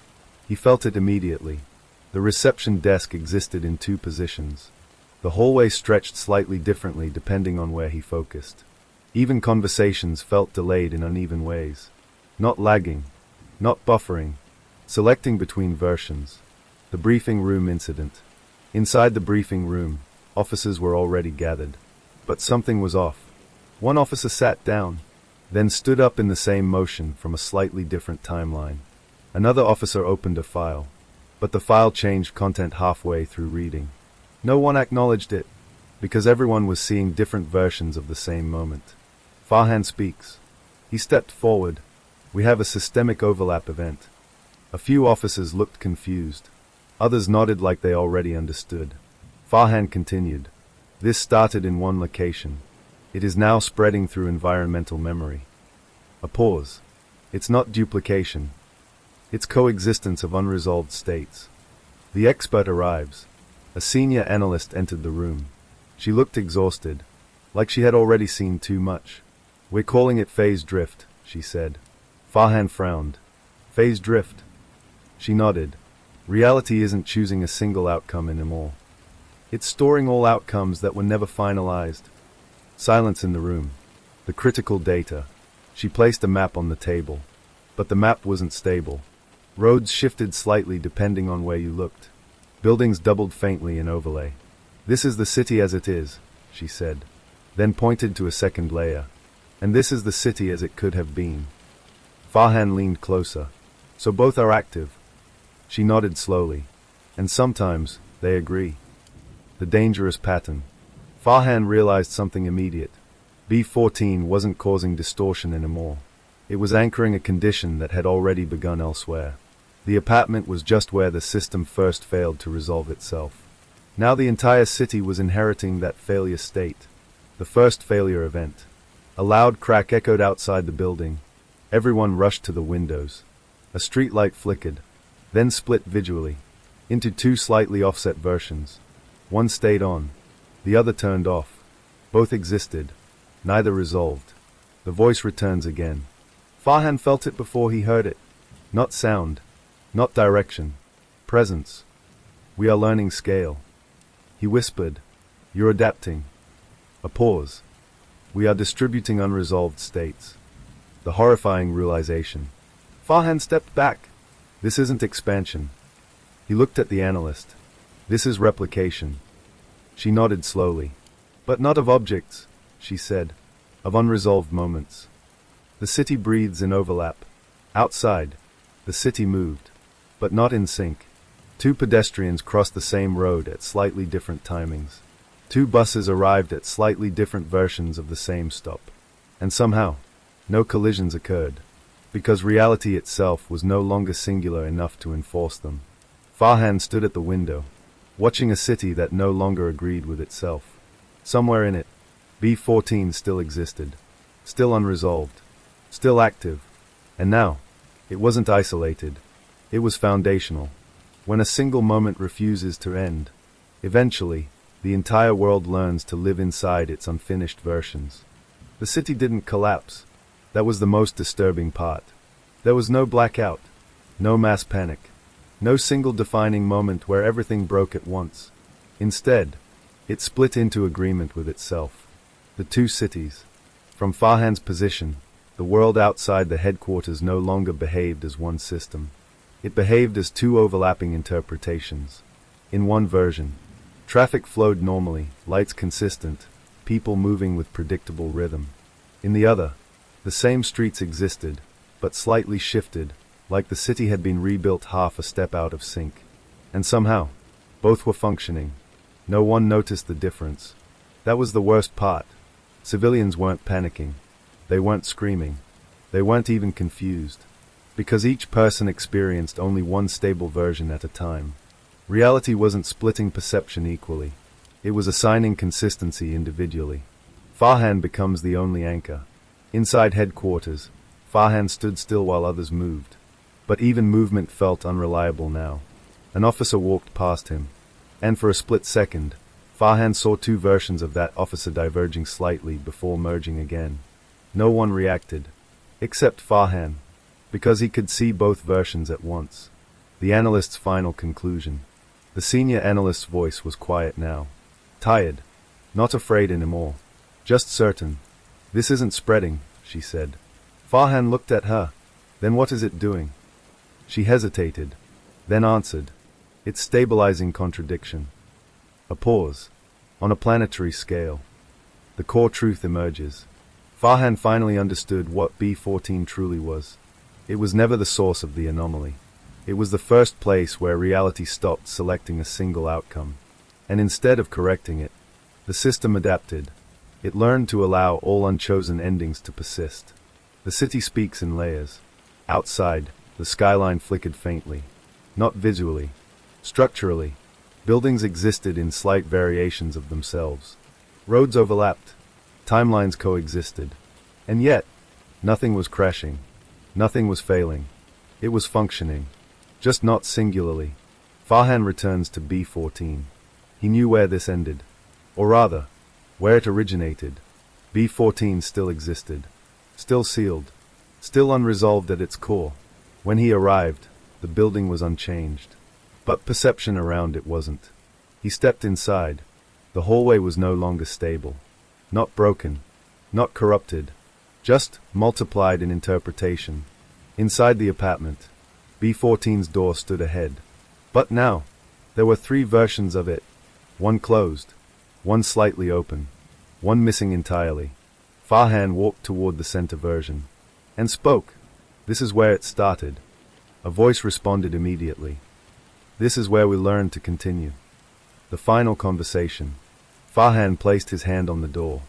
he felt it immediately. The reception desk existed in two positions. The hallway stretched slightly differently depending on where he focused. Even conversations felt delayed in uneven ways. Not lagging. Not buffering. Selecting between versions. The briefing room incident. Inside the briefing room, officers were already gathered. But something was off. One officer sat down, then stood up in the same motion from a slightly different timeline. Another officer opened a file, but the file changed content halfway through reading. No one acknowledged it, because everyone was seeing different versions of the same moment. Farhan speaks. He stepped forward. "We have a systemic overlap event." A few officers looked confused. Others nodded like they already understood. Farhan continued. "This started in one location. It is now spreading through environmental memory." A pause. It's not duplication. It's coexistence of unresolved states. The expert arrives. A senior analyst entered the room. She looked exhausted, like she had already seen too much. We're calling it phase drift, she said. Farhan frowned. Phase drift? She nodded. Reality isn't choosing a single outcome anymore. It's storing all outcomes that were never finalized. Silence in the room. The critical data. She placed a map on the table. But the map wasn't stable. Roads shifted slightly depending on where you looked. Buildings doubled faintly in overlay. This is the city as it is, she said, then pointed to a second layer. And this is the city as it could have been. Farhan leaned closer. So both are active. She nodded slowly. And sometimes, they agree. The dangerous pattern. Farhan realized something immediate. B14 wasn't causing distortion anymore. It was anchoring a condition that had already begun elsewhere. The apartment was just where the system first failed to resolve itself. Now the entire city was inheriting that failure state. The first failure event. A loud crack echoed outside the building. Everyone rushed to the windows. A streetlight flickered, then split visually, into two slightly offset versions. One stayed on, the other turned off. Both existed, neither resolved. The voice returns again. Farhan felt it before he heard it. Not sound, not direction, presence. We are learning scale. He whispered, you're adapting. A pause. We are distributing unresolved states. The horrifying realization. Farhan stepped back. This isn't expansion. He looked at the analyst. This is replication. She nodded slowly. But not of objects, she said. Of unresolved moments. The city breathes in overlap. Outside, the city moved. But not in sync. Two pedestrians crossed the same road at slightly different timings. Two buses arrived at slightly different versions of the same stop. And somehow, no collisions occurred. Because reality itself was no longer singular enough to enforce them. Farhan stood at the window, watching a city that no longer agreed with itself. Somewhere in it, B14 still existed, still unresolved, still active. And now, it wasn't isolated. It was foundational. When a single moment refuses to end, eventually, the entire world learns to live inside its unfinished versions. The city didn't collapse. That was the most disturbing part. There was no blackout, no mass panic, no single defining moment where everything broke at once. Instead, it split into agreement with itself. The two cities. From Farhan's position, the world outside the headquarters no longer behaved as one system. It behaved as two overlapping interpretations. In one version, traffic flowed normally, lights consistent, people moving with predictable rhythm. In the other, the same streets existed, but slightly shifted, like the city had been rebuilt half a step out of sync. And somehow, both were functioning. No one noticed the difference. That was the worst part. Civilians weren't panicking. They weren't screaming. They weren't even confused. Because each person experienced only one stable version at a time. Reality wasn't splitting perception equally. It was assigning consistency individually. Farhan becomes the only anchor. Inside headquarters, Farhan stood still while others moved. But even movement felt unreliable now. An officer walked past him. And for a split second, Farhan saw two versions of that officer diverging slightly before merging again. No one reacted. Except Farhan. Because he could see both versions at once. The analyst's final conclusion. The senior analyst's voice was quiet now. Tired. Not afraid anymore. Just certain. This isn't spreading, she said. Farhan looked at her. Then what is it doing? She hesitated. Then answered. It's stabilizing contradiction. A pause. On a planetary scale. The core truth emerges. Farhan finally understood what B14 truly was. It was never the source of the anomaly. It was the first place where reality stopped selecting a single outcome. And instead of correcting it, the system adapted. It learned to allow all unchosen endings to persist. The city speaks in layers. Outside, the skyline flickered faintly. Not visually. Structurally. Buildings existed in slight variations of themselves. Roads overlapped. Timelines coexisted. And yet, nothing was crashing. Nothing was failing. It was functioning. Just not singularly. Farhan returns to B14. He knew where this ended. Or rather, where it originated. B14 still existed. still sealed, still unresolved at its core. When he arrived, the building was unchanged, but perception around it wasn't. He stepped inside. The hallway was no longer stable. Not broken, not corrupted, just multiplied in interpretation. Inside the apartment, B14's door stood ahead. But now, there were three versions of it. One closed, one slightly open, one missing entirely. Farhan walked toward the center version and spoke. This is where it started. A voice responded immediately. This is where we learn to continue. The final conversation. Farhan placed his hand on the door.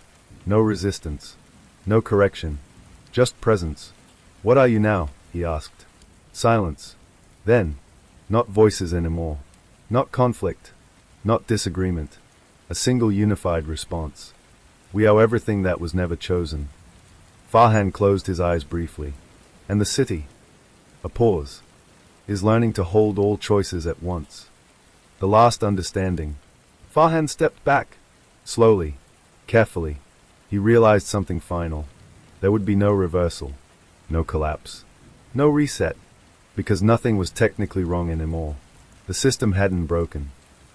No resistance. No correction. Just presence. What are you now? He asked. Silence. Then, not voices anymore. Not conflict. Not disagreement. A single unified response. We are everything that was never chosen. Farhan closed his eyes briefly. And the city, a pause, is learning to hold all choices at once. The last understanding. Farhan stepped back. Slowly, carefully. He realized something final. There would be no reversal, no collapse, no reset, because nothing was technically wrong anymore. The system hadn't broken.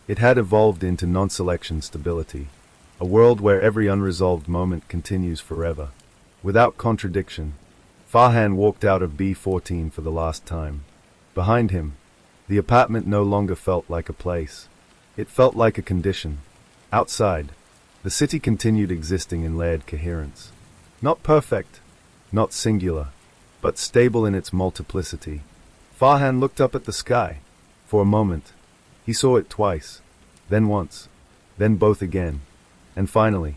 It had evolved into non-selection stability, a world where every unresolved moment continues forever, without contradiction. Farhan walked out of B14 for the last time. Behind him, the apartment no longer felt like a place. It felt like a condition. Outside, the city continued existing in layered coherence. Not perfect, not singular, but stable in its multiplicity. Farhan looked up at the sky. For a moment, he saw it twice, then once, then both again. And finally,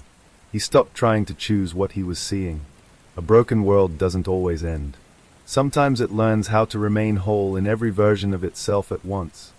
he stopped trying to choose what he was seeing. A broken world doesn't always end. Sometimes it learns how to remain whole in every version of itself at once.